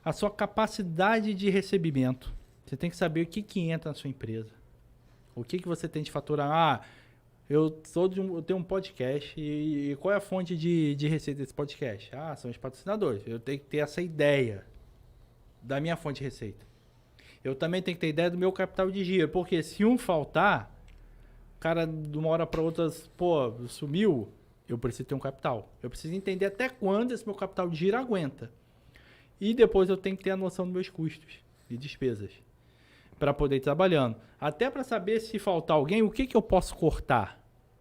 a sua capacidade de recebimento. Você tem que saber o que entra na sua empresa. O que você tem de faturar. Eu tenho um podcast e qual é a fonte de receita desse podcast? São os patrocinadores. Eu tenho que ter essa ideia da minha fonte de receita. Eu também tenho que ter ideia do meu capital de giro, porque se um faltar, o cara de uma hora para outra, sumiu, eu preciso ter um capital. Eu preciso entender até quando esse meu capital de giro aguenta. E depois eu tenho que ter a noção dos meus custos e despesas para poder ir trabalhando. Até para saber se faltar alguém, o que eu posso cortar?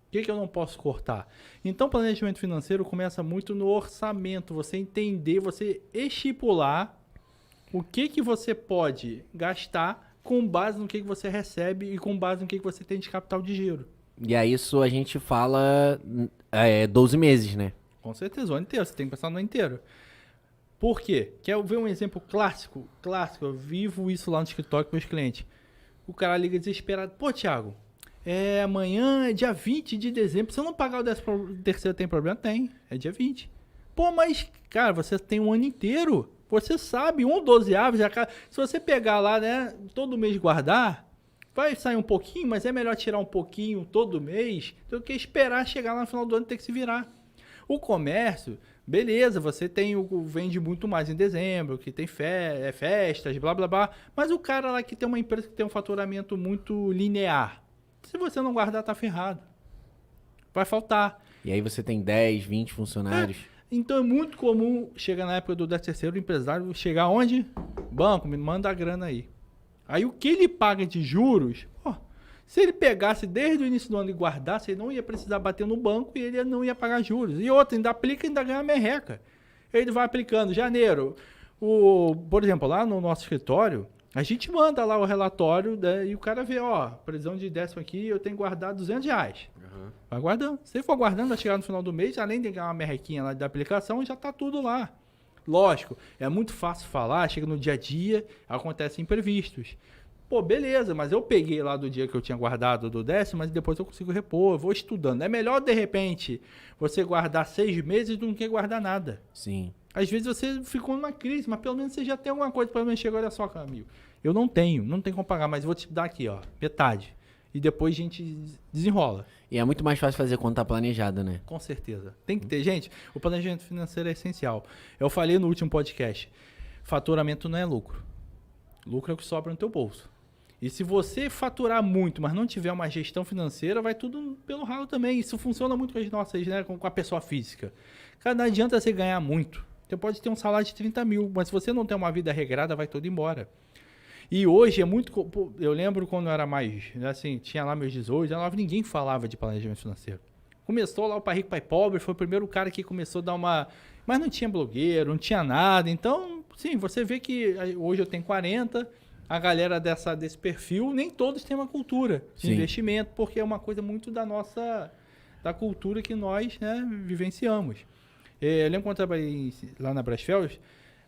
O que eu não posso cortar? Então, o planejamento financeiro começa muito no orçamento. Você entender, você estipular o que você pode gastar com base no que você recebe e com base no que você tem de capital de giro. E aí isso a gente fala 12 meses, né? Com certeza, o ano inteiro. Você tem que pensar no ano inteiro. Por quê? Quer ver um exemplo clássico? Clássico, eu vivo isso lá no escritório com meus clientes. O cara liga desesperado. Pô, Thiago, amanhã é dia 20 de dezembro. Se eu não pagar o 13º, tem problema? Tem. É dia 20. Pô, mas, cara, você tem um ano inteiro. Você sabe, 12 aves. Se você pegar lá, né, todo mês guardar, vai sair um pouquinho, mas é melhor tirar um pouquinho todo mês do que esperar chegar lá no final do ano e ter que se virar. O comércio, beleza, você vende muito mais em dezembro, que tem festas, blá, blá, blá. Mas o cara lá que tem uma empresa que tem um faturamento muito linear, se você não guardar, tá ferrado. Vai faltar. E aí você tem 10, 20 funcionários. Então é muito comum, chegar na época do 13º, o empresário chegar onde? Banco, me manda a grana aí. Aí o que ele paga de juros, se ele pegasse desde o início do ano e guardasse, ele não ia precisar bater no banco e ele não ia pagar juros. E outra, ainda aplica, ainda ganha merreca. Ele vai aplicando. Janeiro, por exemplo, lá no nosso escritório, a gente manda lá o relatório, né, e o cara vê, previsão de décimo aqui, eu tenho que guardar R$200. Uhum. Vai guardando. Se for guardando, vai chegar no final do mês, além de ganhar uma merrequinha lá da aplicação, já tá tudo lá. Lógico, é muito fácil falar, chega no dia a dia, acontecem imprevistos. Pô, beleza, mas eu peguei lá do dia que eu tinha guardado do décimo, mas depois eu consigo repor, eu vou estudando. É melhor, de repente, você guardar 6 meses do que guardar nada. Sim. Às vezes você ficou numa crise, mas pelo menos você já tem alguma coisa para mexer. Olha só, amigo, eu não tenho como pagar, mas vou te dar aqui, metade. E depois a gente desenrola. E é muito mais fácil fazer quando tá planejado, né? Com certeza. Tem que ter. Gente, o planejamento financeiro é essencial. Eu falei no último podcast, faturamento não é lucro. Lucro é o que sobra no teu bolso. E se você faturar muito, mas não tiver uma gestão financeira, vai tudo pelo ralo também. Isso funciona muito com as nossas, né? Com a pessoa física. Cara, não adianta você ganhar muito. Você pode ter um salário de 30 mil, mas se você não tem uma vida regrada, vai tudo embora. E hoje é muito... Eu lembro quando eu era mais... Assim, tinha lá meus 18, 19, ninguém falava de planejamento financeiro. Começou lá o Pai Rico, Pai Pobre, foi o primeiro cara que começou a dar uma... Mas não tinha blogueiro, não tinha nada. Então, sim, você vê que hoje eu tenho 40, a galera desse perfil, nem todos têm uma cultura de investimento, porque é uma coisa muito da cultura que nós, né, vivenciamos. Eu lembro quando eu trabalhei lá na Brasfels,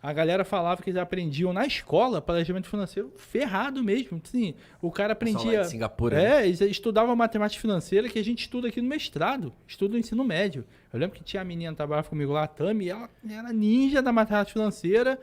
a galera falava que eles aprendiam na escola planejamento financeiro ferrado mesmo. Assim, o cara aprendia... De Singapura, né? Eles estudavam matemática financeira que a gente estuda aqui no mestrado, estuda no ensino médio. Eu lembro que tinha a menina que trabalhava comigo lá, a Tami, e ela era ninja da matemática financeira.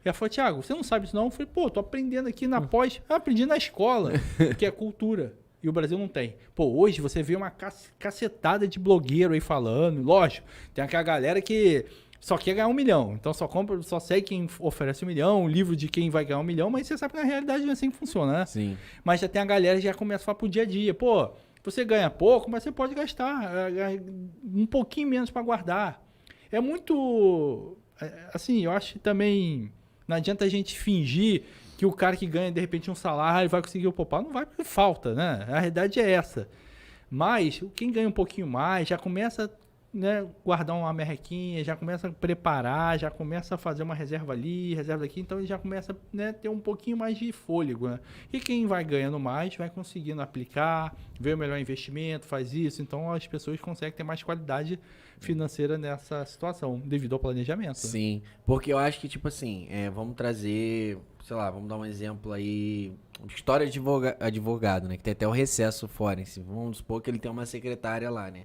E ela falou, Thiago, você não sabe isso não? Eu falei, pô, tô aprendendo aqui na pós. Eu aprendi na escola, que é cultura. E o Brasil não tem. Pô, hoje você vê uma cacetada de blogueiro aí falando. Lógico, tem aquela galera que só quer ganhar 1 milhão. Então só segue quem oferece 1 milhão, um livro de quem vai ganhar 1 milhão, mas você sabe que na realidade não é assim que funciona, né? Sim. Mas já tem a galera que já começa a falar pro dia a dia. Pô, você ganha pouco, mas você pode gastar um pouquinho menos para guardar. É muito... Assim, eu acho que também não adianta a gente fingir que o cara que ganha, de repente, um salário vai conseguir poupar. Não vai porque falta, né? A realidade é essa. Mas quem ganha um pouquinho mais já começa, né, guardar uma merrequinha, já começa a preparar, já começa a fazer uma reserva ali, reserva aqui. Então ele já começa, né, ter um pouquinho mais de fôlego, né? E quem vai ganhando mais vai conseguindo aplicar, ver o melhor investimento, faz isso. Então as pessoas conseguem ter mais qualidade financeira nessa situação, devido ao planejamento. Sim, porque eu acho que, tipo assim, vamos trazer, sei lá, vamos dar um exemplo aí, história de advogado, né, que tem até o recesso forense. Vamos supor que ele tem uma secretária lá, né,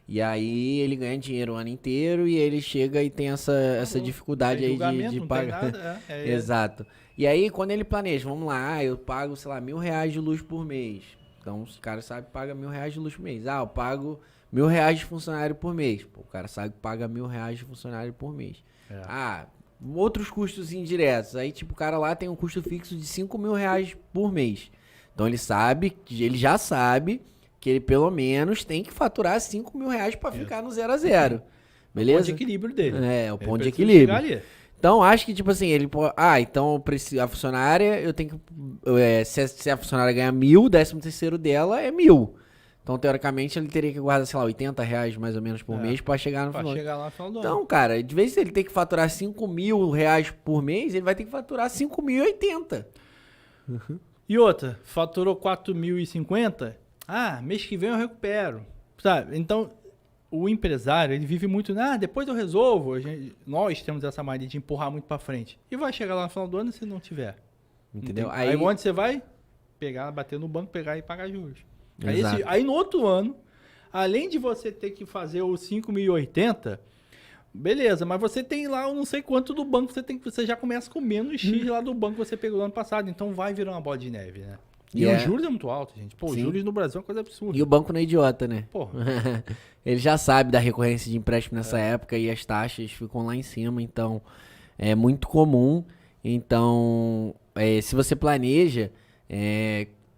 e aí ele ganha dinheiro o ano inteiro e ele chega e tem essa dificuldade aí de pagar. Nada, Exato. E aí, quando ele planeja, vamos lá, eu pago, sei lá, R$1.000 de luz por mês. Então, os caras sabem que paga R$1.000 de luz por mês. Eu pago R$1.000 de funcionário por mês. Pô, o cara sabe que paga R$1.000 de funcionário por mês. Outros custos indiretos. Aí, tipo, o cara lá tem um custo fixo de R$5.000 por mês. Então, ele já sabe que ele pelo menos tem que faturar R$5.000 para ficar no 0 a 0. Beleza? O ponto de equilíbrio dele. O ponto de equilíbrio. Então, acho que, tipo assim, ele pode... então eu preciso, a funcionária, eu tenho que... se a funcionária ganhar 1.000, o 13º dela é 1.000. Então, teoricamente, ele teria que guardar, sei lá, R$80 mais ou menos por mês pra chegar no final. Pra chegar lá no final do ano. Então, cara, de vez em ele tem que faturar R$5.000 por mês, ele vai ter que faturar R$5.080. E outra, faturou 4.050, mês que vem eu recupero. Sabe? Então, o empresário, ele vive muito, depois eu resolvo. Nós temos essa mania de empurrar muito pra frente. E vai chegar lá no final do ano se não tiver. Entendeu? Aí onde você vai? Pegar, bater no banco, pegar e pagar juros. Exato. Aí no outro ano, além de você ter que fazer o 5.080, beleza, mas você tem lá eu não sei quanto do banco, você já começa com menos X lá do banco que você pegou no ano passado. Então vai virar uma bola de neve, né? E os juros é muito alto, gente. Pô, os juros no Brasil é uma coisa absurda. E o banco não é idiota, né? Porra. Ele já sabe da recorrência de empréstimo nessa época e as taxas ficam lá em cima, então é muito comum. Então, se você planeja,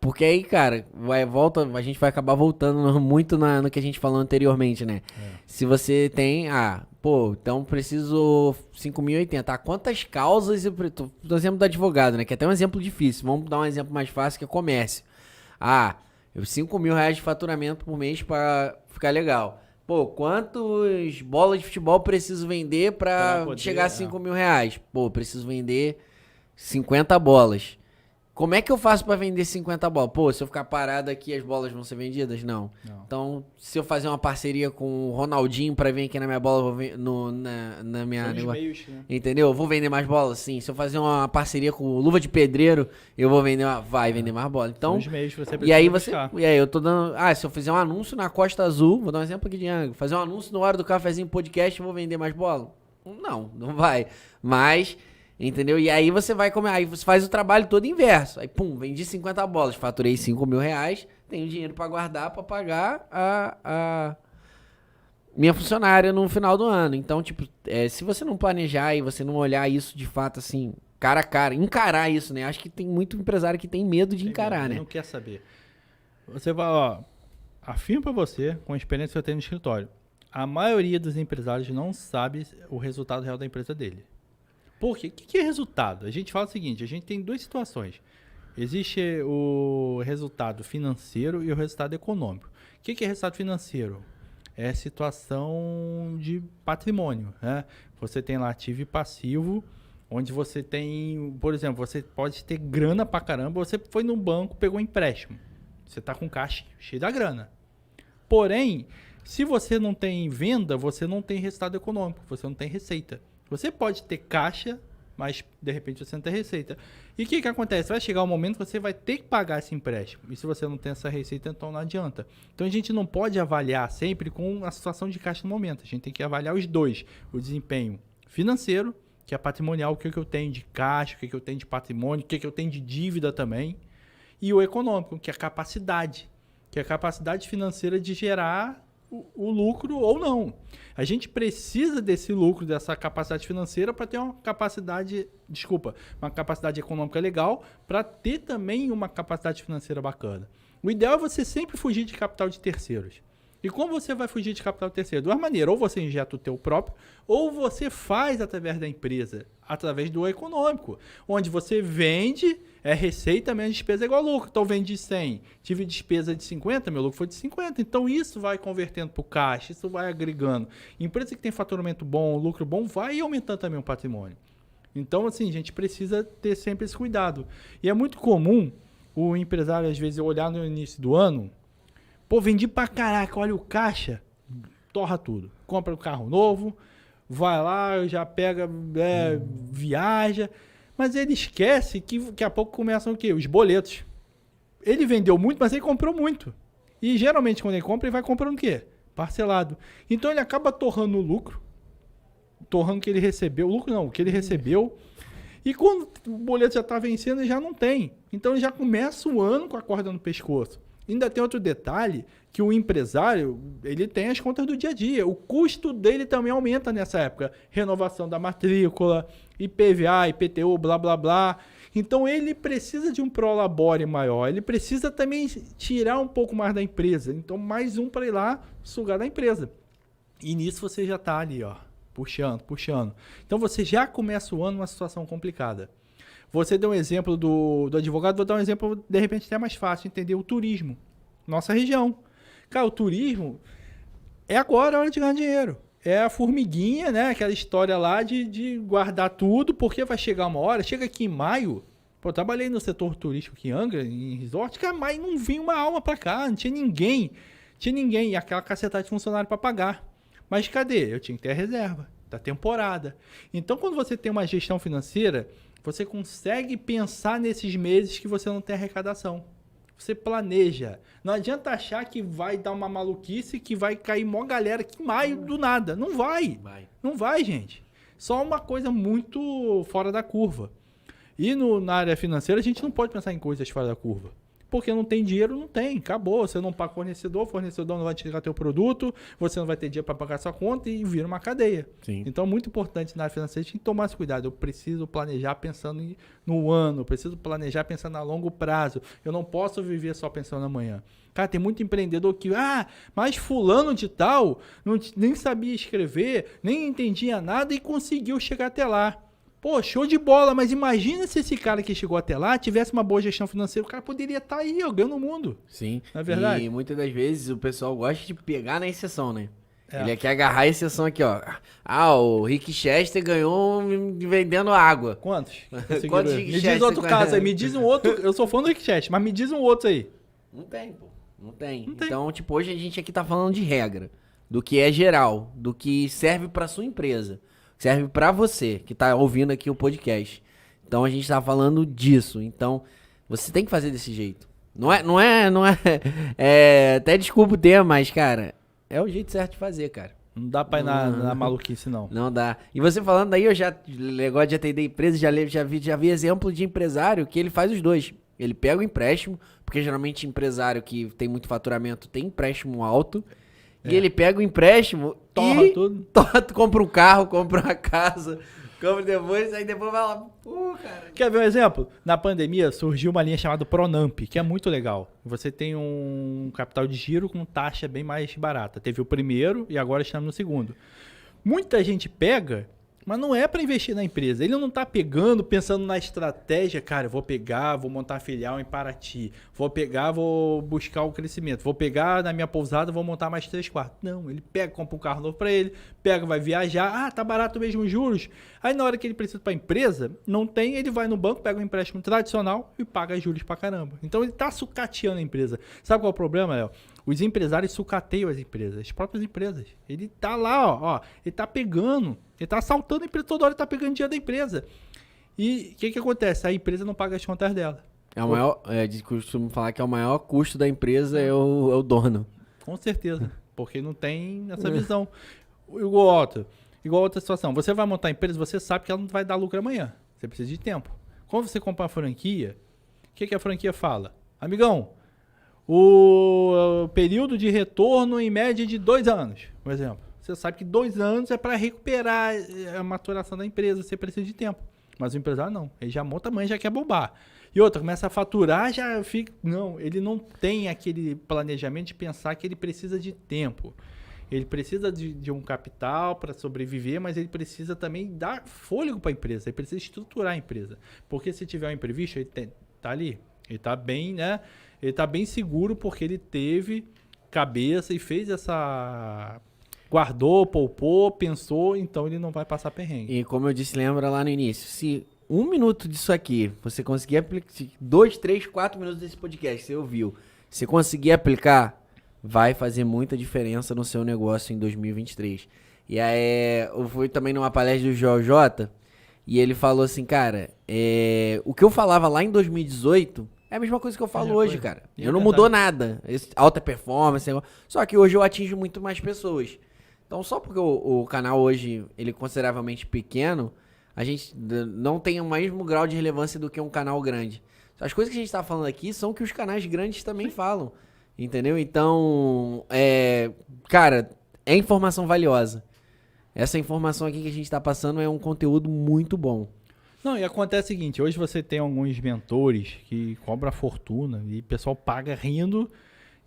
porque aí, cara, a gente vai acabar voltando muito no que a gente falou anteriormente, né? Se você tem, então preciso 5.080. Quantas causas, do exemplo do advogado, né? Que é até um exemplo difícil. Vamos dar um exemplo mais fácil, que é comércio. R$5.000 de faturamento por mês para ficar legal. Pô, quantos bolas de futebol preciso vender pra chegar a R$5.000? Pô, preciso vender 50 bolas. Como é que eu faço pra vender 50 bolas? Pô, se eu ficar parado aqui, as bolas vão ser vendidas? Não. Então, se eu fazer uma parceria com o Ronaldinho pra vir aqui na minha bola, eu vou na minha... Meios, né? Entendeu? Eu vou vender mais bolas? Sim. Se eu fazer uma parceria com o Luva de Pedreiro, eu vou vender vender mais bolas. Então, os meios que você e aí eu tô dando... se eu fizer um anúncio na Costa Azul, vou dar um exemplo aqui de Angra, fazer um anúncio no Hora do Cafezinho Podcast, eu vou vender mais bola? Não vai. Mas... Entendeu? E aí você aí você faz o trabalho todo inverso. Aí, vendi 50 bolas, faturei R$5.000, tenho dinheiro pra guardar, pra pagar a minha funcionária no final do ano. Então, tipo, se você não planejar e você não olhar isso de fato, assim, cara a cara, encarar isso, né? Acho que tem muito empresário que tem medo de encarar, né? Não quer saber. Você vai, afirma pra você, com a experiência que você tem no escritório, a maioria dos empresários não sabe o resultado real da empresa dele. Por quê? O que é resultado? A gente fala o seguinte, a gente tem duas situações. Existe o resultado financeiro e o resultado econômico. O que é resultado financeiro? É situação de patrimônio, né? Você tem lá ativo e passivo, onde você tem, por exemplo, você pode ter grana pra caramba, você foi no banco, pegou um empréstimo. Você tá com caixa cheio da grana. Porém, se você não tem venda, você não tem resultado econômico, você não tem receita. Você pode ter caixa, mas de repente você não tem receita. E o que acontece? Vai chegar um momento que você vai ter que pagar esse empréstimo. E se você não tem essa receita, então não adianta. Então a gente não pode avaliar sempre com a situação de caixa no momento. A gente tem que avaliar os dois. O desempenho financeiro que é patrimonial, o que eu tenho de caixa, o que eu tenho de patrimônio, o que eu tenho de dívida também. E o econômico, que é a capacidade financeira de gerar o lucro ou não. A gente precisa desse lucro, dessa capacidade financeira para ter uma capacidade econômica legal, para ter também uma capacidade financeira bacana. O ideal é você sempre fugir de capital de terceiros. E como você vai fugir de capital de terceiro? De duas maneiras, ou você injeta o teu próprio, ou você faz através da empresa, através do econômico, onde você vende, é receita menos despesa é igual lucro. Então vendi 100, tive despesa de 50, meu lucro foi de 50. Então isso vai convertendo para o caixa, isso vai agregando. Empresa que tem faturamento bom, lucro bom, vai aumentando também o patrimônio. Então assim, a gente precisa ter sempre esse cuidado. E é muito comum o empresário às vezes olhar no início do ano, pô, vendi pra caraca, olha o caixa, torra tudo. Compra um carro novo, vai lá, já pega, viaja. Mas ele esquece que daqui a pouco começam o quê? Os boletos. Ele vendeu muito, mas ele comprou muito. E geralmente quando ele compra, ele vai comprando o quê? Parcelado. Então ele acaba torrando o lucro, torrando o que ele recebeu. O lucro não, o que ele recebeu. E quando o boleto já está vencendo, ele já não tem. Então ele já começa o ano com a corda no pescoço. Ainda tem outro detalhe, que o empresário, ele tem as contas do dia a dia. O custo dele também aumenta nessa época. Renovação da matrícula, IPVA, IPTU, blá, blá, blá. Então, ele precisa de um prolabore maior. Ele precisa também tirar um pouco mais da empresa. Então, mais um para ir lá sugar da empresa. E nisso você já está ali, ó, puxando. Então, você já começa o ano numa situação complicada. Você deu um exemplo do advogado, vou dar um exemplo, de repente, até mais fácil de entender, o turismo. Nossa região. Cara, o turismo é agora a hora de ganhar dinheiro. É a formiguinha, né? Aquela história lá de guardar tudo, porque vai chegar uma hora, chega aqui em maio, pô, eu trabalhei no setor turístico aqui em Angra, em resort, cara, maio não vinha uma alma pra cá, não tinha ninguém, e aquela cacetada de funcionário pra pagar. Mas cadê? Eu tinha que ter a reserva da temporada. Então, quando você tem uma gestão financeira, você consegue pensar nesses meses que você não tem arrecadação. Você planeja. Não adianta achar que vai dar uma maluquice, que vai cair mó galera aqui em maio do nada. Não vai. Não vai, gente. Só uma coisa muito fora da curva. E na área financeira, a gente não pode pensar em coisas fora da curva. Porque não tem dinheiro, não tem. Acabou. Você não paga o fornecedor não vai te entregar teu produto, você não vai ter dinheiro para pagar sua conta e vira uma cadeia. Sim. Então, muito importante na área financeira, a gente tem que tomar esse cuidado. Eu preciso planejar pensando no ano, eu preciso planejar pensando a longo prazo. Eu não posso viver só pensando amanhã. Cara, tem muito empreendedor que, mas fulano de tal nem sabia escrever, nem entendia nada e conseguiu chegar até lá. Pô, show de bola, mas imagina se esse cara que chegou até lá tivesse uma boa gestão financeira, o cara poderia estar aí, ó, ganhando o mundo. Sim. Não é verdade? E muitas das vezes o pessoal gosta de pegar na exceção, né? É. Ele quer agarrar a exceção aqui, ó. O Rick Chester ganhou vendendo água. Quantos? Quantos me diz outro caso aí, me diz um outro, eu sou fã do Rick Chester, mas me diz um outro aí. Não tem, pô. Não tem. Então, tipo, hoje a gente aqui tá falando de regra. Do que é geral. Do que serve pra sua empresa. Serve pra você que tá ouvindo aqui o podcast. Então a gente tá falando disso. Então você tem que fazer desse jeito. Não é até desculpa o termo, mas cara, é o jeito certo de fazer, cara. Não dá pra ir na maluquice, não. Não dá. E você falando aí, eu já negócio de atender empresa, já vi exemplo de empresário que ele faz os dois. Ele pega o empréstimo, porque geralmente empresário que tem muito faturamento tem empréstimo alto. E ele pega o empréstimo torra tudo. Compra um carro, compra uma casa, compra depois, aí depois vai lá. Cara. Quer ver um exemplo? Na pandemia surgiu uma linha chamada Pronamp, que é muito legal. Você tem um capital de giro com taxa bem mais barata. Teve o primeiro e agora estamos no segundo. Muita gente pega, mas não é para investir na empresa. Ele não está pegando, pensando na estratégia. Cara, eu vou pegar, vou montar filial em Paraty. Vou pegar, vou buscar o crescimento. Vou pegar na minha pousada, vou montar mais 3 quartos. Não, ele pega, compra um carro novo para ele. Pega, vai viajar. Tá barato mesmo os juros. Aí na hora que ele precisa para a empresa, não tem, ele vai no banco, pega um empréstimo tradicional e paga juros pra caramba. Então ele está sucateando a empresa. Sabe qual é o problema, Léo? Os empresários sucateiam as empresas, as próprias empresas. Ele tá lá, ó, ele tá pegando, ele tá assaltando a empresa, toda hora ele tá pegando dinheiro da empresa. E o que acontece? A empresa não paga as contas dela. É o maior, costumo falar que é o maior custo da empresa é o dono. Com certeza, porque não tem essa visão. O outro, igual outra situação. Você vai montar a empresa, você sabe que ela não vai dar lucro amanhã. Você precisa de tempo. Quando você compra uma franquia, o que a franquia fala? Amigão, o período de retorno em média de 2 anos, por exemplo. Você sabe que 2 anos é para recuperar a maturação da empresa, você precisa de tempo. Mas o empresário não, ele já monta amanhã, já quer bombar. E outra, começa a faturar, já fica... Não, ele não tem aquele planejamento de pensar que ele precisa de tempo. Ele precisa de um capital para sobreviver, mas ele precisa também dar fôlego para a empresa, ele precisa estruturar a empresa. Porque se tiver um imprevisto, ele tá ali, ele tá bem, né? Ele tá bem seguro porque ele teve cabeça e fez essa... Guardou, poupou, pensou, então ele não vai passar perrengue. E como eu disse, lembra lá no início, se 1 minuto disso aqui, você conseguir aplicar, 2, 3, 4 minutos desse podcast, você ouviu, se conseguir aplicar, vai fazer muita diferença no seu negócio em 2023. E aí, eu fui também numa palestra do JJ, e ele falou assim, cara, o que eu falava lá em 2018 é a mesma coisa que eu falo hoje, cara. Eu não mudou nada. Alta performance, só que hoje eu atinjo muito mais pessoas. Então, só porque o canal hoje, ele é consideravelmente pequeno, a gente não tem o mesmo grau de relevância do que um canal grande. As coisas que a gente tá falando aqui são que os canais grandes também falam, entendeu? Então, cara, é informação valiosa. Essa informação aqui que a gente tá passando é um conteúdo muito bom. Não, e acontece o seguinte, hoje você tem alguns mentores que cobram a fortuna e o pessoal paga rindo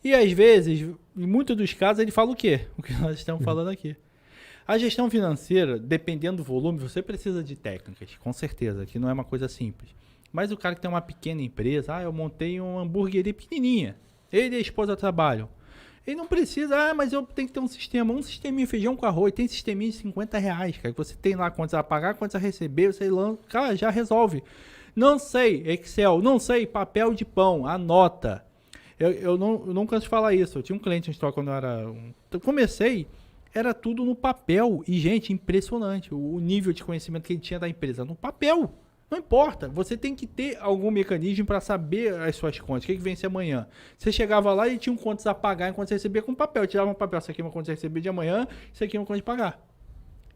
e às vezes, em muitos dos casos, ele fala o quê? O que nós estamos falando aqui. A gestão financeira, dependendo do volume, você precisa de técnicas, com certeza, que não é uma coisa simples. Mas o cara que tem uma pequena empresa, eu montei uma hamburgueria pequenininha, ele e a esposa trabalham. Ele não precisa, mas eu tenho que ter um sisteminha feijão com arroz, tem sisteminha de R$50, cara, que você tem lá quanto você vai pagar, quanto você vai receber, você lança, cara, já resolve. Não sei, Excel, não sei, papel de pão, anota. Eu não canso de falar isso, eu tinha um cliente no quando eu comecei, era tudo no papel, e gente, impressionante, o nível de conhecimento que ele tinha da empresa, no papel. Não importa, você tem que ter algum mecanismo para saber as suas contas, o que vence amanhã. Você chegava lá e tinha um contas a pagar enquanto você recebia com papel, tirava um papel, isso aqui é uma conta de receber de amanhã, isso aqui é uma conta de pagar.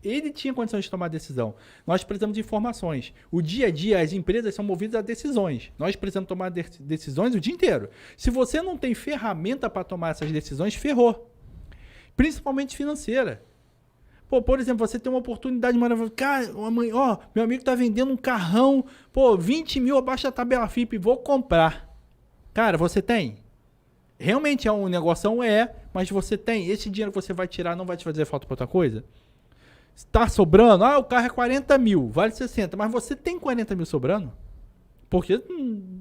Ele tinha condição de tomar decisão. Nós precisamos de informações. O dia a dia, as empresas são movidas a decisões. Nós precisamos tomar decisões o dia inteiro. Se você não tem ferramenta para tomar essas decisões, ferrou. Principalmente financeira. Pô, por exemplo, você tem uma oportunidade maravilhosa. Cara, meu amigo tá vendendo um carrão, 20 mil abaixo da tabela FIP, vou comprar. Cara, você tem? Realmente é um negócio, mas você tem. Esse dinheiro que você vai tirar não vai te fazer falta para outra coisa? Está sobrando? O carro é 40 mil, vale 60, mas você tem 40 mil sobrando? Porque,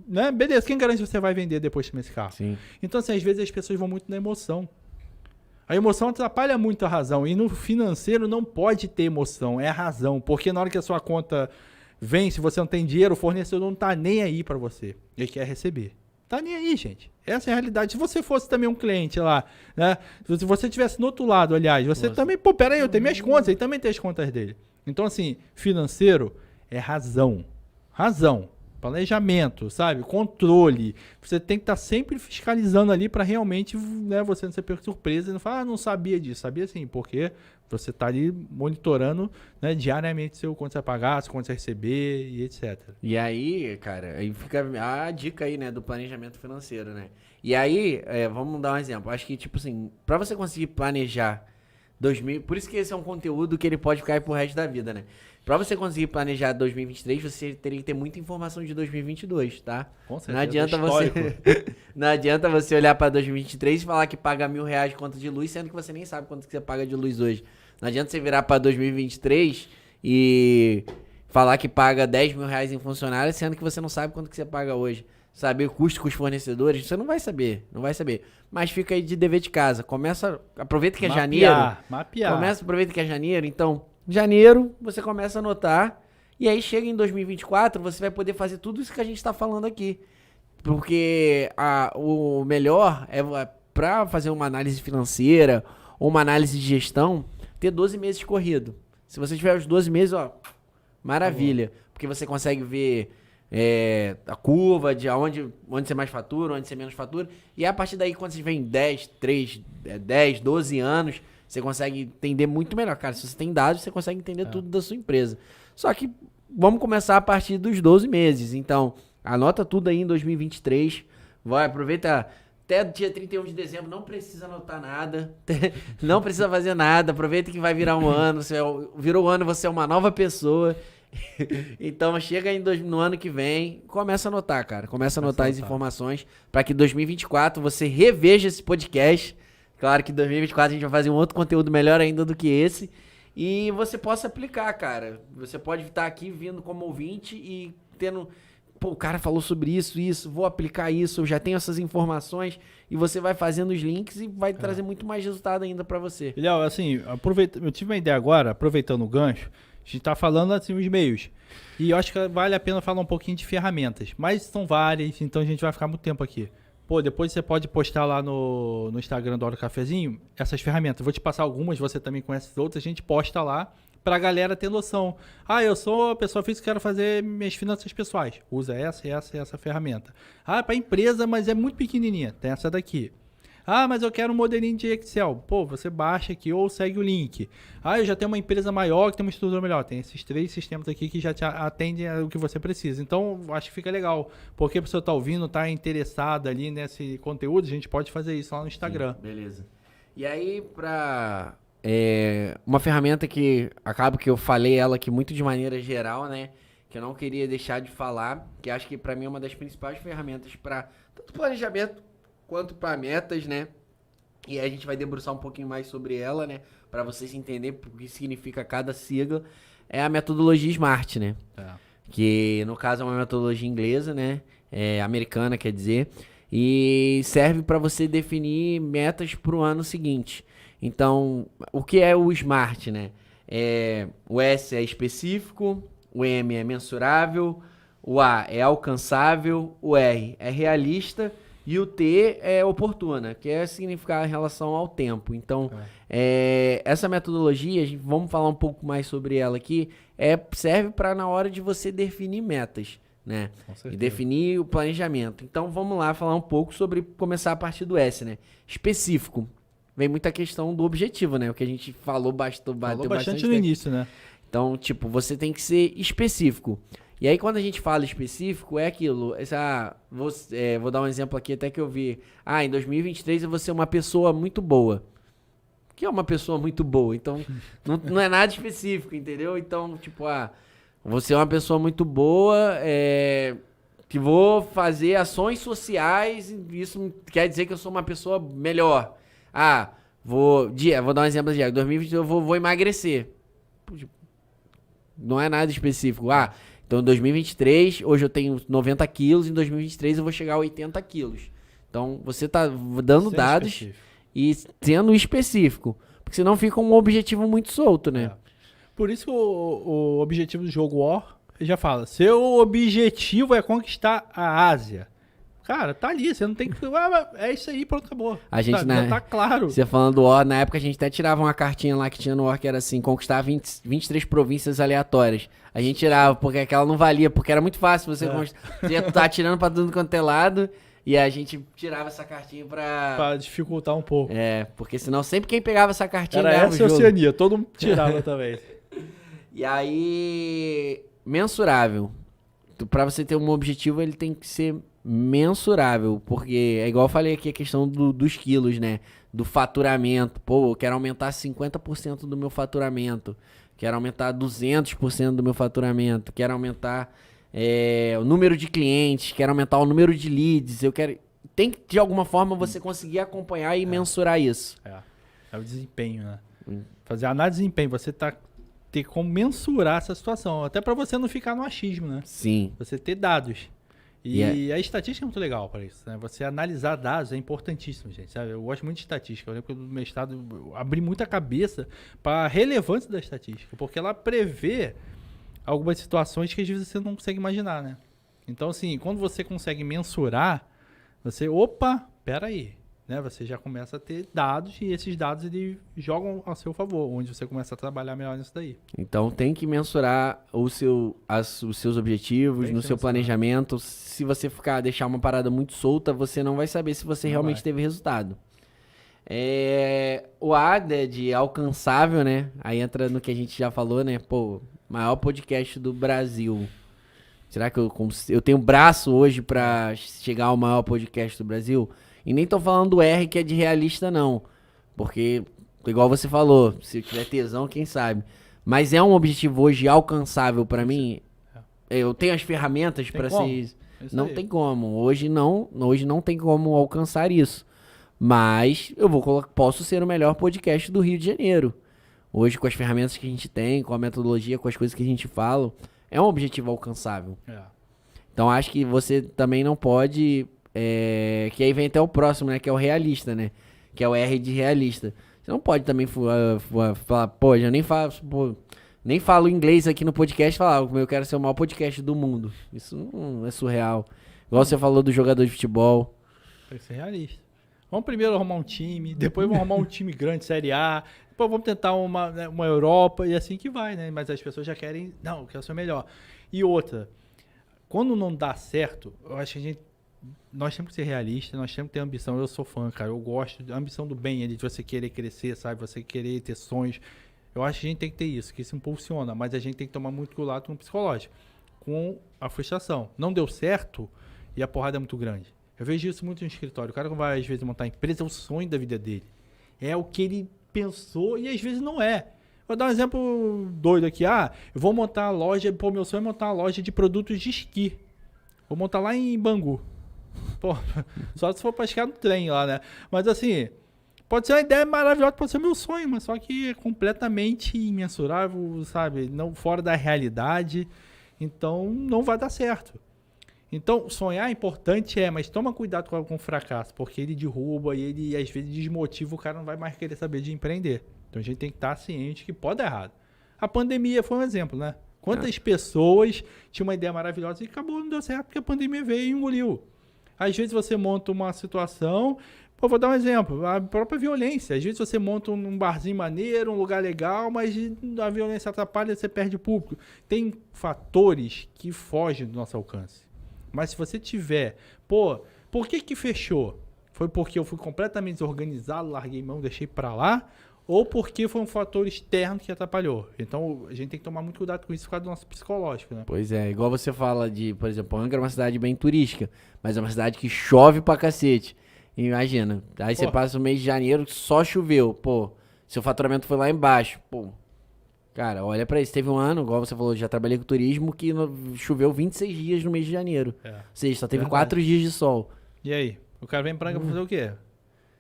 né, beleza, quem garante que você vai vender depois esse carro? Sim. Então, assim, às vezes as pessoas vão muito na emoção. A emoção atrapalha muito a razão. E no financeiro não pode ter emoção, é a razão. Porque na hora que a sua conta vem, se você não tem dinheiro, o fornecedor não tá nem aí para você. Ele quer receber. Tá nem aí, gente. Essa é a realidade. Se você fosse também um cliente lá, né? Se você estivesse no outro lado, aliás, você também, peraí, eu tenho minhas contas, ele também tem as contas dele. Então, assim, financeiro é razão. Razão. Planejamento, sabe? Controle. Você tem que estar sempre fiscalizando ali para realmente, né, você não ser pego de surpresa e não falar, não sabia disso. Sabia sim, porque você está ali monitorando, né, diariamente quanto você vai pagar, quanto você vai receber e etc. E aí, cara, aí fica a dica aí, né, do planejamento financeiro, né? E aí, vamos dar um exemplo. Acho que, tipo assim, para você conseguir planejar 2000... Por isso que esse é um conteúdo que ele pode ficar aí pro resto da vida, né? Pra você conseguir planejar 2023, você teria que ter muita informação de 2022, tá? Com certeza, não adianta você olhar pra 2023 e falar que paga R$1.000 de conta de luz, sendo que você nem sabe quanto que você paga de luz hoje. Não adianta você virar pra 2023 e falar que paga R$10.000 em funcionário, sendo que você não sabe quanto que você paga hoje. Saber o custo com os fornecedores, você não vai saber. Mas fica aí de dever de casa. Aproveita que é janeiro. Mapear. Aproveita que é janeiro, então... Janeiro, você começa a anotar, e aí chega em 2024, você vai poder fazer tudo isso que a gente está falando aqui. Porque o melhor é para fazer uma análise financeira ou uma análise de gestão, ter 12 meses corrido. Se você tiver os 12 meses, maravilha. Porque você consegue ver a curva de onde você mais fatura, onde você menos fatura. E a partir daí, quando você vem 10, 12 anos... Você consegue entender muito melhor. Cara, se você tem dados, você consegue entender tudo da sua empresa. Só que vamos começar a partir dos 12 meses. Então, anota tudo aí em 2023. Vai, aproveita até o dia 31 de dezembro. Não precisa anotar nada. Não precisa fazer nada. Aproveita que vai virar um ano. Virou um ano, você é uma nova pessoa. Então, chega no ano que vem, começa a anotar, cara. Começa a anotar as informações para que 2024 você reveja esse podcast. Claro que em 2024 a gente vai fazer um outro conteúdo melhor ainda do que esse. E você possa aplicar, cara. Você pode estar aqui vindo como ouvinte e tendo... Pô, o cara falou sobre isso, vou aplicar isso, eu já tenho essas informações. E você vai fazendo os links e vai trazer muito mais resultado ainda para você. Léo, assim, eu tive uma ideia agora, aproveitando o gancho. A gente tá falando assim os meios. E eu acho que vale a pena falar um pouquinho de ferramentas. Mas são várias, então a gente vai ficar muito tempo aqui. Pô, depois você pode postar lá no Instagram do Hora do Cafezinho essas ferramentas. Eu vou te passar algumas, você também conhece outras, a gente posta lá pra galera ter noção. Ah, eu sou pessoa física, quero fazer minhas finanças pessoais. Usa essa e essa ferramenta. Ah, pra empresa, mas é muito pequenininha. Tem essa daqui. Ah, mas eu quero um modelinho de Excel. Pô, você baixa aqui ou segue o link. Ah, eu já tenho uma empresa maior que tem uma estrutura melhor. Tem esses 3 sistemas aqui que já te atendem o que você precisa. Então, acho que fica legal. Porque a pessoa tá ouvindo, tá interessada ali nesse conteúdo, a gente pode fazer isso lá no Instagram. Sim, beleza. E aí, uma ferramenta que acaba que eu falei ela aqui muito de maneira geral, né? Que eu não queria deixar de falar, que acho que pra mim é uma das principais ferramentas para tanto planejamento quanto para metas, né? E aí a gente vai debruçar um pouquinho mais sobre ela, né? Para vocês entenderem o que significa cada sigla. É a metodologia SMART, né? Que no caso é uma metodologia inglesa, né? Americana, quer dizer. E serve para você definir metas para o ano seguinte. Então, o que é o SMART, né? O S é específico, o M é mensurável, o A é alcançável, o R é realista e o T é oportuna, que é significar em relação ao tempo. Então, essa metodologia, vamos falar um pouco mais sobre ela aqui, serve para na hora de você definir metas, né? E definir o planejamento. Então, vamos lá falar um pouco sobre começar a partir do S, né? Específico. Vem muita questão do objetivo, né? O que a gente bateu bastante no início, né? Então, tipo, você tem que ser específico. E aí, quando a gente fala específico, é aquilo. Vou dar um exemplo aqui até que eu vi. Em 2023 eu vou ser uma pessoa muito boa. O que é uma pessoa muito boa? Então, não é nada específico, entendeu? Então, tipo, vou ser uma pessoa muito boa, que vou fazer ações sociais, isso quer dizer que eu sou uma pessoa melhor. Vou dar um exemplo de 2023 eu vou emagrecer. Não é nada específico. Então, em 2023, hoje eu tenho 90 quilos, em 2023 eu vou chegar a 80 quilos. Então, você está dando dados específico. E sendo específico. Porque senão fica um objetivo muito solto, né? Por isso que o objetivo do jogo War, já fala, seu objetivo é conquistar a Ásia. Cara, tá ali, você não tem que... é isso aí, pronto, acabou. A gente, já tá claro. Você falando do War, na época a gente até tirava uma cartinha lá que tinha no War que era assim, conquistar 23 províncias aleatórias. A gente tirava, porque aquela não valia, porque era muito fácil você conquistar. Você ia estar tirando pra tudo quanto é lado, e a gente tirava essa cartinha pra dificultar um pouco. Porque senão sempre quem pegava essa cartinha era ganhava o jogo. Essa Oceania, todo mundo tirava também. E aí, mensurável. Pra você ter um objetivo, ele tem que ser mensurável, porque é igual eu falei aqui a questão dos quilos, né? Do faturamento. Pô, eu quero aumentar 50% do meu faturamento, quero aumentar 200% do meu faturamento, quero aumentar o número de clientes, quero aumentar o número de leads, tem que de alguma forma você conseguir acompanhar e mensurar isso. É o desempenho, né? Fazer análise de desempenho, você ter como mensurar essa situação, até para você não ficar no achismo, né? Sim. Você ter dados. E a estatística é muito legal para isso, né? Você analisar dados é importantíssimo, gente. Sabe? Eu gosto muito de estatística. Eu lembro que no meu estado eu abri muita cabeça para a relevância da estatística, porque ela prevê algumas situações que às vezes você não consegue imaginar, né? Então, assim, quando você consegue mensurar, peraí, né? Você já começa a ter dados e esses dados eles jogam a seu favor, onde você começa a trabalhar melhor nisso daí. Então tem que mensurar os seus objetivos no seu planejamento. Se você deixar uma parada muito solta, você não vai saber se você realmente teve resultado. O A, né, de alcançável, né? Aí entra no que a gente já falou, né? Pô, maior podcast do Brasil. Será que eu tenho braço hoje pra chegar ao maior podcast do Brasil? E nem tô falando do R que é de realista, não. Porque, igual você falou, se eu tiver tesão, quem sabe. Mas é um objetivo hoje alcançável pra mim. Eu tenho as ferramentas pra ser... Não tem como. Hoje não tem como alcançar isso. Mas posso ser o melhor podcast do Rio de Janeiro. Hoje, com as ferramentas que a gente tem, com a metodologia, com as coisas que a gente fala, é um objetivo alcançável. Então, acho que você também não pode... que aí vem até o próximo, né? Que é o realista, né? Que é o R de realista. Você não pode também falar, pô, já nem falo inglês aqui no podcast, falar, eu quero ser o maior podcast do mundo. Isso não é surreal. Igual você falou do jogador de futebol. Tem que ser realista. Vamos primeiro arrumar um time, depois vamos arrumar um time grande, Série A, depois vamos tentar uma Europa e assim que vai, né? Mas as pessoas já querem, não, eu quero ser o melhor. E outra, quando não dá certo, eu acho que nós temos que ser realistas, nós temos que ter ambição. Eu sou fã, cara, eu gosto da ambição do bem, de você querer crescer, sabe? Você querer ter sonhos. Eu acho que a gente tem que ter isso, que isso impulsiona, mas a gente tem que tomar muito cuidado com o psicológico, com a frustração. Não deu certo e a porrada é muito grande. Eu vejo isso muito no escritório. O cara que vai, às vezes, montar a empresa é o sonho da vida dele. É o que ele pensou e, às vezes, não é. Vou dar um exemplo doido aqui. Eu vou montar a loja... Pô, meu sonho é montar uma loja de produtos de esqui. Vou montar lá em Bangu. Pô, só se for pra esquiar no trem lá, né? Mas, assim, pode ser uma ideia maravilhosa, pode ser meu sonho, mas só que é completamente imensurável, sabe? Não, fora da realidade. Então, não vai dar certo. Então, sonhar é importante, mas toma cuidado com o fracasso, porque ele derruba e ele, às vezes, desmotiva, o cara não vai mais querer saber de empreender. Então, a gente tem que estar ciente que pode dar errado. A pandemia foi um exemplo, né? Quantas pessoas tinham uma ideia maravilhosa e acabou, não deu certo, porque a pandemia veio e engoliu. Às vezes, você monta uma situação... Pô, vou dar um exemplo, a própria violência. Às vezes, você monta um barzinho maneiro, um lugar legal, mas a violência atrapalha, você perde público. Tem fatores que fogem do nosso alcance. Mas se você tiver, por que fechou? Foi porque eu fui completamente desorganizado, larguei mão, deixei pra lá? Ou porque foi um fator externo que atrapalhou? Então, a gente tem que tomar muito cuidado com isso por causa do nosso psicológico, né? Pois é, igual você fala de, por exemplo, Angra é uma cidade bem turística, mas é uma cidade que chove pra cacete. Imagina, aí você passa o mês de janeiro, só choveu, seu faturamento foi lá embaixo, Cara, olha pra isso. Teve um ano, igual você falou, já trabalhei com turismo, que choveu 26 dias no mês de janeiro. Ou seja, só teve 4 dias de sol. E aí? O cara vem pra cá pra fazer o quê?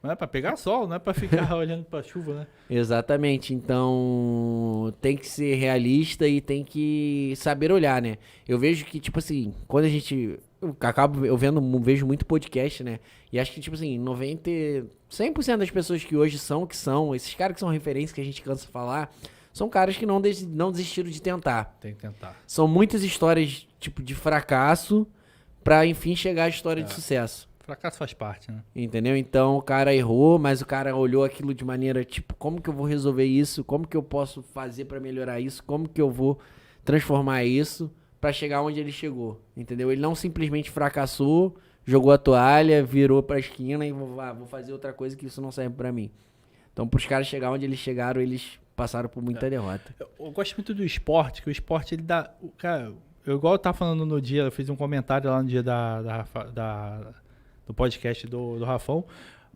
Não é pra pegar sol, não é pra ficar olhando pra chuva, né? Exatamente. Então, tem que ser realista e tem que saber olhar, né? Eu vejo que, tipo assim, quando a gente... vejo muito podcast, né? E acho que, tipo assim, 100% das pessoas que hoje são, esses caras que são referências que a gente cansa de falar... São caras que não desistiram de tentar. Tem que tentar. São muitas histórias, tipo, de fracasso pra, enfim, chegar à história de sucesso. Fracasso faz parte, né? Entendeu? Então, o cara errou, mas o cara olhou aquilo de maneira, tipo, como que eu vou resolver isso? Como que eu posso fazer pra melhorar isso? Como que eu vou transformar isso pra chegar onde ele chegou? Entendeu? Ele não simplesmente fracassou, jogou a toalha, virou pra esquina e vou fazer outra coisa que isso não serve pra mim. Então, pros caras chegar onde eles chegaram, eles... passaram por muita derrota. Eu gosto muito do esporte, que o esporte ele dá... Cara, igual eu tava falando no dia, eu fiz um comentário lá no dia do podcast do Rafão,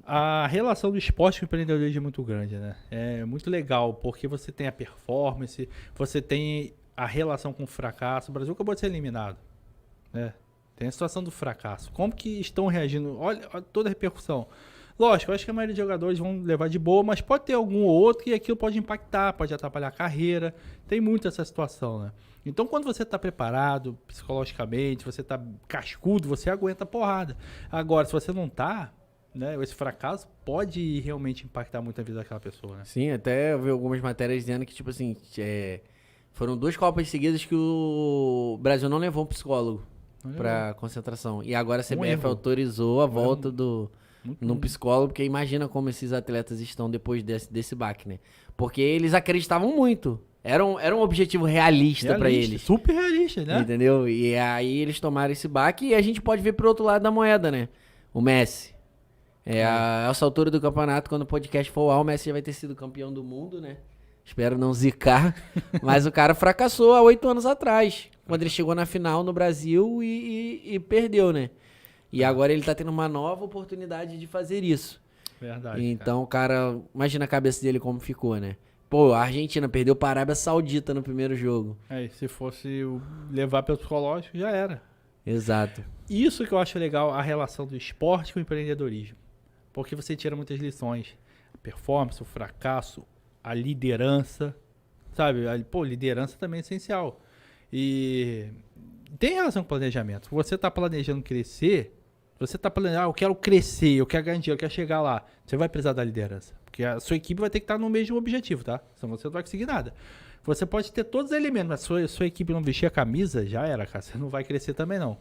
a relação do esporte com o empreendedorismo é muito grande, né? É muito legal, porque você tem a performance, você tem a relação com o fracasso. O Brasil acabou de ser eliminado, né? Tem a situação do fracasso. Como que estão reagindo? Olha toda a repercussão. Lógico, eu acho que a maioria dos jogadores vão levar de boa, mas pode ter algum ou outro que aquilo pode impactar, pode atrapalhar a carreira. Tem muito essa situação, né? Então, quando você está preparado psicologicamente, você está cascudo, você aguenta a porrada. Agora, se você não está, né, esse fracasso pode realmente impactar muito a vida daquela pessoa, né? Sim, até eu vi algumas matérias dizendo que, tipo assim, foram 2 Copas seguidas que o Brasil não levou um psicólogo para concentração. E agora a CBF autorizou a volta num psicólogo, porque imagina como esses atletas estão depois desse baque, né? Porque eles acreditavam muito. Era um objetivo realista para eles. Super realista, né? Entendeu? E aí eles tomaram esse baque e a gente pode ver pro outro lado da moeda, né? O Messi. A essa altura do campeonato, quando o podcast for ao ar, o Messi já vai ter sido campeão do mundo, né? Espero não zicar. Mas o cara fracassou há 8 anos atrás, quando ele chegou na final no Brasil e perdeu, né? E agora ele tá tendo uma nova oportunidade de fazer isso. Verdade. Então, cara, imagina a cabeça dele como ficou, né? Pô, a Argentina perdeu para a Arábia Saudita no primeiro jogo. Se fosse levar pelo psicológico, já era. Exato. Isso que eu acho legal, a relação do esporte com o empreendedorismo. Porque você tira muitas lições. A performance, o fracasso, a liderança, sabe? Liderança também é essencial. E tem relação com planejamento. Você está planejando crescer, você está planejando, eu quero crescer, eu quero ganhar dinheiro, eu quero chegar lá. Você vai precisar da liderança. Porque a sua equipe vai ter que estar no mesmo objetivo, tá? Senão você não vai conseguir nada. Você pode ter todos os elementos, mas sua equipe não vestir a camisa, já era, cara. Você não vai crescer também, não.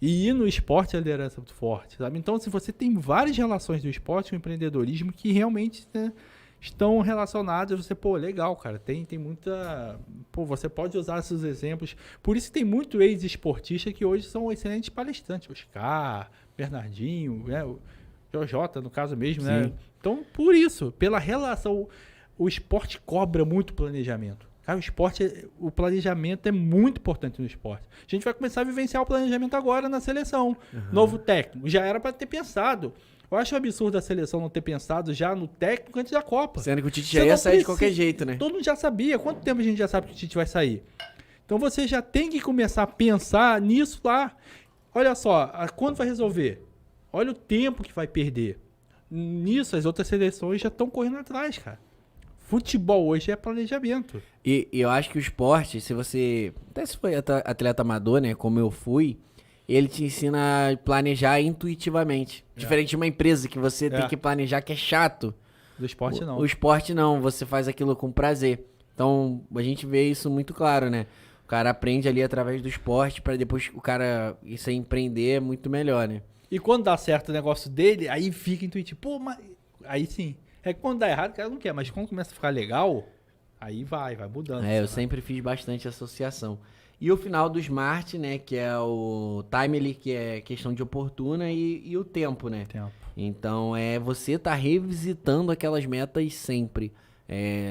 E ir no esporte, a liderança é muito forte, sabe? Então, se você tem várias relações do esporte com o empreendedorismo que realmente, né, estão relacionadas, você, legal, cara. Tem muita... você pode usar esses exemplos. Por isso que tem muito ex-esportista que hoje são excelentes palestrantes. Oscar, Bernardinho, né? O JJ, no caso mesmo, né? Então, por isso, pela relação, o esporte cobra muito planejamento. Cara, o planejamento é muito importante no esporte. A gente vai começar a vivenciar o planejamento agora na seleção. Novo técnico. Já era para ter pensado. Eu acho absurdo a seleção não ter pensado já no técnico antes da Copa. Sendo que o Tite já ia sair de qualquer jeito, né? Todo mundo já sabia. Quanto tempo a gente já sabe que o Tite vai sair? Então você já tem que começar a pensar nisso lá. Olha só, quando vai resolver? Olha o tempo que vai perder. Nisso, as outras seleções já estão correndo atrás, cara. Futebol hoje é planejamento. E eu acho que o esporte, se você... Até se foi atleta amador, né? Como eu fui, ele te ensina a planejar intuitivamente. Diferente de uma empresa que você tem que planejar, que é chato. Do esporte, não. O esporte, não. Você faz aquilo com prazer. Então, a gente vê isso muito claro, né? O cara aprende ali através do esporte pra depois o cara... Isso aí, empreender é muito melhor, né? E quando dá certo o negócio dele, aí fica intuitivo. Mas... Aí sim. É que quando dá errado, o cara não quer. Mas quando começa a ficar legal, aí vai mudando. Eu sempre fiz bastante associação. E o final do Smart, né? Que é o Timely, que é questão de oportuna, e o tempo, né? Tempo. Então, você tá revisitando aquelas metas sempre.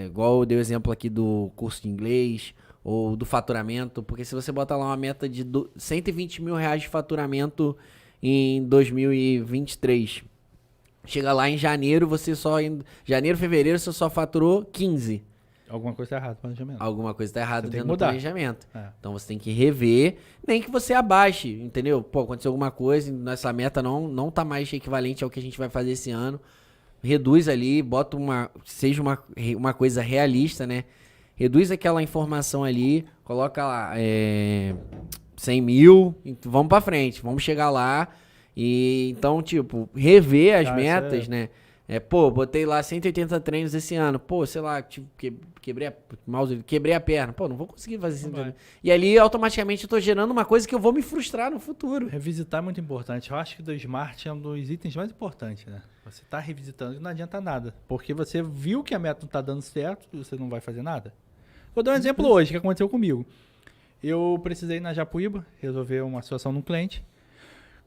Igual eu dei o exemplo aqui do curso de inglês, ou do faturamento. Porque se você botar lá uma meta de 120 mil reais de faturamento em 2023... Chega lá em janeiro, janeiro, fevereiro, você só faturou 15. Alguma coisa tá errada no planejamento. Alguma coisa tá errada Você tem dentro que do mudar. planejamento. Então você tem que rever, nem que você abaixe, entendeu? Aconteceu alguma coisa, nessa meta não tá mais equivalente ao que a gente vai fazer esse ano. Reduz ali, bota seja uma coisa realista, né? Reduz aquela informação ali, coloca lá 100 mil, vamos pra frente, vamos chegar lá. E então, rever as metas, né? Botei lá 180 treinos esse ano. Sei lá, quebrei a perna. Não vou conseguir fazer 180. E ali, automaticamente, eu tô gerando uma coisa que eu vou me frustrar no futuro. Revisitar é muito importante. Eu acho que do Smart é um dos itens mais importantes, né? Você tá revisitando e não adianta nada. Porque você viu que a meta não tá dando certo e você não vai fazer nada. Vou dar um exemplo hoje, que aconteceu comigo. Eu precisei ir na Japuíba resolver uma situação no cliente.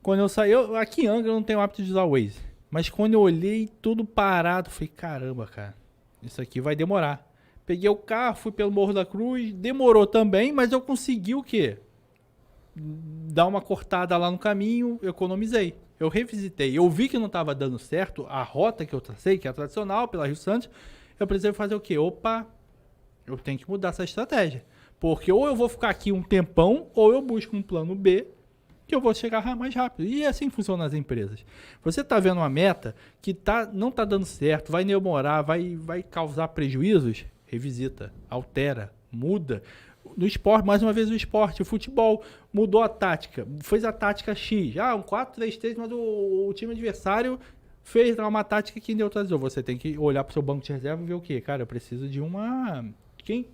Quando eu saí, aqui em Angra eu não tenho o hábito de usar o Waze. Mas quando eu olhei tudo parado, falei, caramba, cara, isso aqui vai demorar. Peguei o carro, fui pelo Morro da Cruz, demorou também, mas eu consegui o quê? Dar uma cortada lá no caminho, economizei. Eu revisitei, eu vi que não estava dando certo a rota que eu tracei, que é a tradicional, pela Rio Santos. Eu precisei fazer o quê? Eu tenho que mudar essa estratégia. Porque ou eu vou ficar aqui um tempão, ou eu busco um plano B, que eu vou chegar mais rápido. E assim funciona as empresas. Você está vendo uma meta que não está dando certo, vai demorar, vai causar prejuízos, revisita, altera, muda. No esporte, mais uma vez o futebol mudou a tática, fez a tática X, um 4-3-3, mas o time adversário fez uma tática que neutralizou. Você tem que olhar para o seu banco de reserva e ver o quê? Cara, eu preciso de uma... que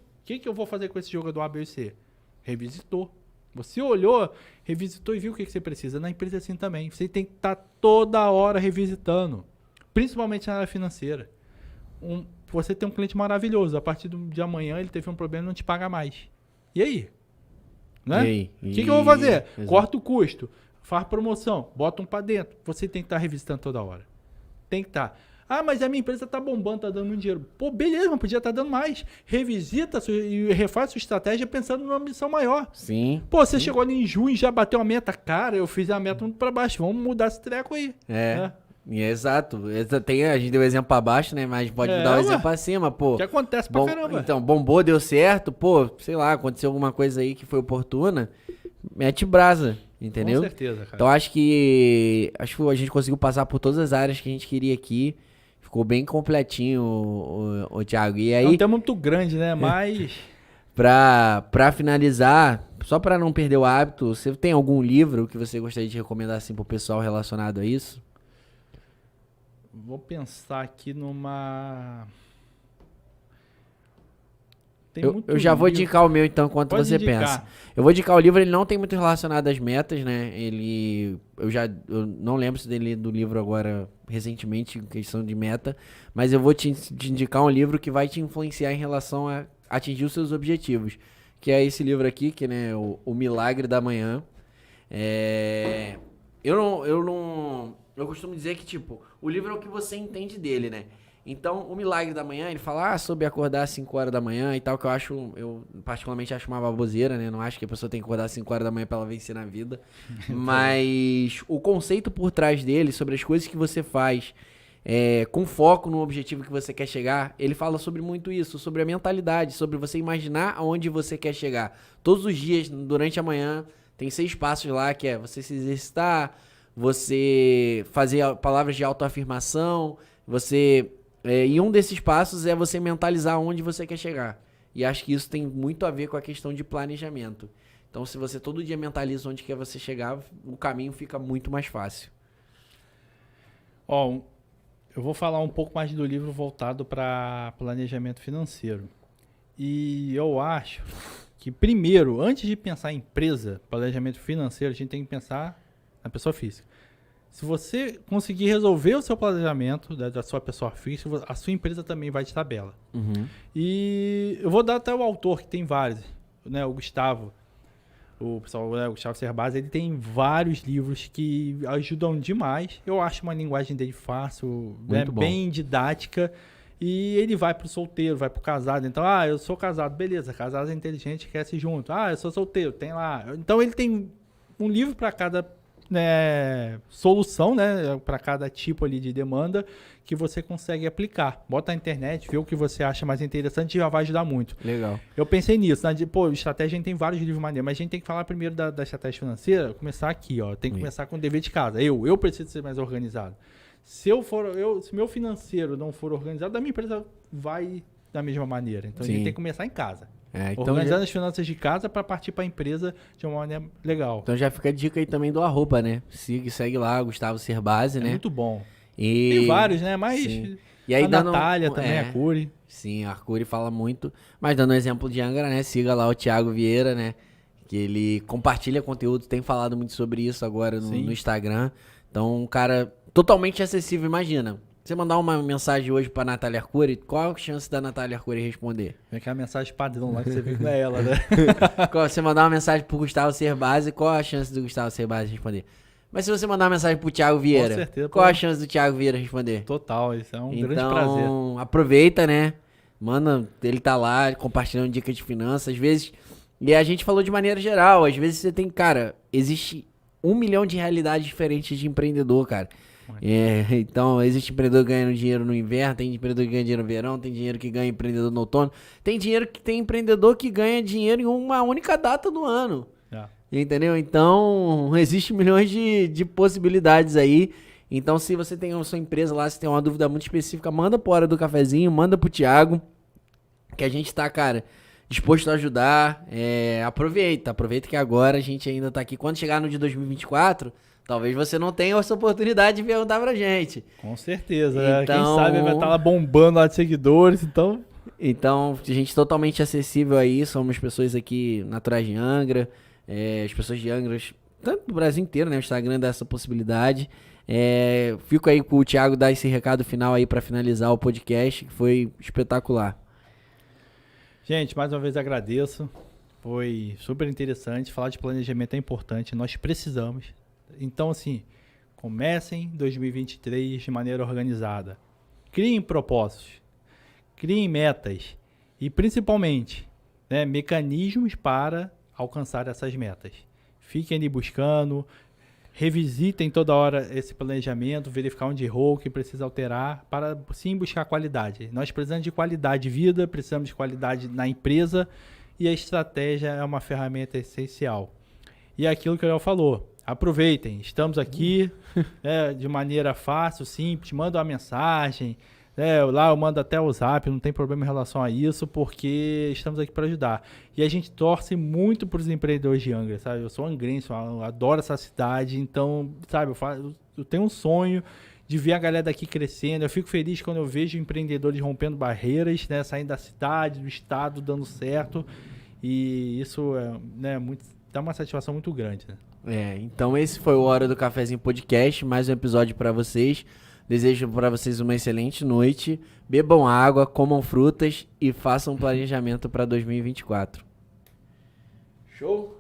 eu vou fazer com esse jogador A, B e C? Revisitou. Você olhou, revisitou e viu o que você precisa. Na empresa é assim também. Você tem que estar toda hora revisitando. Principalmente na área financeira. Você tem um cliente maravilhoso. A partir de amanhã ele teve um problema e não te paga mais. E aí? Né? O que eu vou fazer? Exato. Corta o custo. Faz promoção. Bota um para dentro. Você tem que estar revisitando toda hora. tem que estar. Ah, mas a minha empresa tá bombando, tá dando muito dinheiro. Pô, beleza, mas podia estar dando mais. Revisita e refaz sua estratégia pensando numa missão maior. Sim. Pô, você chegou ali em junho e já bateu a meta. Cara, eu fiz a meta muito pra baixo. Vamos mudar esse treco aí. Exato. A gente deu o exemplo pra baixo, né? Mas pode dar o exemplo pra cima, pô. Que acontece pra caramba. Então, bombou, deu certo, pô, sei lá, aconteceu alguma coisa aí que foi oportuna, mete brasa, entendeu? Com certeza, cara. Então acho que a gente conseguiu passar por todas as áreas que a gente queria aqui. Ficou bem completinho o Thiago. E aí, é um tema muito grande, né? Mas... pra finalizar, só pra não perder o hábito, você tem algum livro que você gostaria de recomendar assim pro pessoal relacionado a isso? Vou pensar aqui numa... Eu já vou indicar o meu então, enquanto você pensa. Eu vou indicar o livro, ele não tem muito relacionado às metas, né? Eu não lembro se dele do livro agora recentemente, em questão de meta, mas eu vou te indicar um livro que vai te influenciar em relação a atingir os seus objetivos, que é esse livro aqui, que né, o Milagre da Manhã. Eu costumo dizer que, tipo, o livro é o que você entende dele, né? Então, o Milagre da Manhã, ele fala sobre acordar às 5 horas da manhã e tal, que eu particularmente acho uma baboseira, né? Não acho que a pessoa tem que acordar às 5 horas da manhã pra ela vencer na vida. Mas o conceito por trás dele, sobre as coisas que você faz, com foco no objetivo que você quer chegar, ele fala sobre muito isso, sobre a mentalidade, sobre você imaginar aonde você quer chegar. Todos os dias, durante a manhã, tem 6 passos lá, que é você se exercitar, você fazer palavras de autoafirmação, e um desses passos é você mentalizar onde você quer chegar. E acho que isso tem muito a ver com a questão de planejamento. Então, se você todo dia mentaliza onde quer você chegar, o caminho fica muito mais fácil. Eu vou falar um pouco mais do livro voltado para planejamento financeiro. E eu acho que, primeiro, antes de pensar em empresa, planejamento financeiro, a gente tem que pensar na pessoa física. Se você conseguir resolver o seu planejamento da sua pessoa física, a sua empresa também vai de tabela. Uhum. E eu vou dar até o autor, que tem vários, né? O Gustavo. O pessoal, o Gustavo Cerbasi, ele tem vários livros que ajudam demais. Eu acho uma linguagem dele fácil, bem didática. E ele vai pro solteiro, vai pro casado. Então, eu sou casado, beleza. Casado é inteligente, quer se junto. Eu sou solteiro, tem lá. Então, ele tem um livro para cada solução, né, para cada tipo ali de demanda que você consegue aplicar. Bota na internet, vê o que você acha mais interessante e já vai ajudar muito. Legal. Eu pensei nisso, né, estratégia, a gente tem vários livros maneiros, mas a gente tem que falar primeiro da estratégia financeira, começar aqui, tem que começar com o dever de casa. Eu preciso ser mais organizado. Se meu financeiro não for organizado, a minha empresa vai da mesma maneira. Então, a gente tem que começar em casa. Organizando as finanças de casa para partir para a empresa de uma maneira legal. Então já fica a dica aí também do @, né? Segue lá, Gustavo Cerbasi, né? Muito bom. Tem vários, né? Mas e aí, a Natália também, a Curi. Sim, a Curi fala muito. Mas dando um exemplo de Angra, né? Siga lá o Thiago Vieira, né? Que ele compartilha conteúdo, tem falado muito sobre isso agora no Instagram. Então, um cara totalmente acessível, imagina. Você mandar uma mensagem hoje pra Natália Arcuri, qual a chance da Natália Arcuri responder? É aquela mensagem padrão lá que você vê que não é ela, né? Você mandar uma mensagem pro Gustavo Cerbasi, qual a chance do Gustavo Cerbasi responder? Mas se você mandar uma mensagem pro Thiago Vieira, com certeza, qual a chance do Thiago Vieira responder? Total, isso é um grande prazer. Então, aproveita, né? Mano, ele tá lá compartilhando dicas de finanças, às vezes... E a gente falou de maneira geral, às vezes você tem... Cara, existe 1 milhão de realidades diferentes de empreendedor, cara. Então, existe empreendedor ganhando dinheiro no inverno, tem empreendedor que ganha dinheiro no verão, tem dinheiro que ganha empreendedor no outono, tem empreendedor que ganha dinheiro em uma única data do ano. Entendeu? Então, existe milhões de possibilidades aí. Então, se você tem a sua empresa lá, se tem uma dúvida muito específica, manda pro Hora do Cafezinho, manda pro Thiago, que a gente tá, cara, disposto a ajudar. Aproveita que agora a gente ainda tá aqui. Quando chegar no de 2024... Talvez você não tenha essa oportunidade de perguntar pra gente. Com certeza, né? Quem sabe vai estar lá bombando lá de seguidores, então... Então, gente totalmente acessível aí, somos pessoas aqui naturais de Angra, as pessoas de Angra, tanto do Brasil inteiro, né? O Instagram dá essa possibilidade. Fico aí com o Thiago dar esse recado final aí pra finalizar o podcast, que foi espetacular. Gente, mais uma vez agradeço, foi super interessante, falar de planejamento é importante, nós precisamos. Então, assim, Comecem 2023 de maneira organizada. Criem propósitos, criem metas e, principalmente, né, mecanismos para alcançar essas metas. Fiquem ali buscando, revisitem toda hora esse planejamento, verificar onde errou, o que precisa alterar, para sim buscar qualidade. Nós precisamos de qualidade de vida, precisamos de qualidade na empresa e a estratégia é uma ferramenta essencial. E é aquilo que o Léo falou. Aproveitem, estamos aqui de maneira fácil, simples, manda uma mensagem, lá eu mando até o zap, não tem problema em relação a isso, porque estamos aqui para ajudar. E a gente torce muito para os empreendedores de Angra, sabe? Eu sou angrense, eu adoro essa cidade, então, sabe, eu tenho um sonho de ver a galera daqui crescendo. Eu fico feliz quando eu vejo empreendedores rompendo barreiras, né, saindo da cidade, do estado, dando certo, e isso dá uma satisfação muito grande, né? Então esse foi o Hora do Cafezinho Podcast, mais um episódio pra vocês. Desejo pra vocês uma excelente noite. Bebam água, comam frutas e façam um planejamento pra 2024. Show?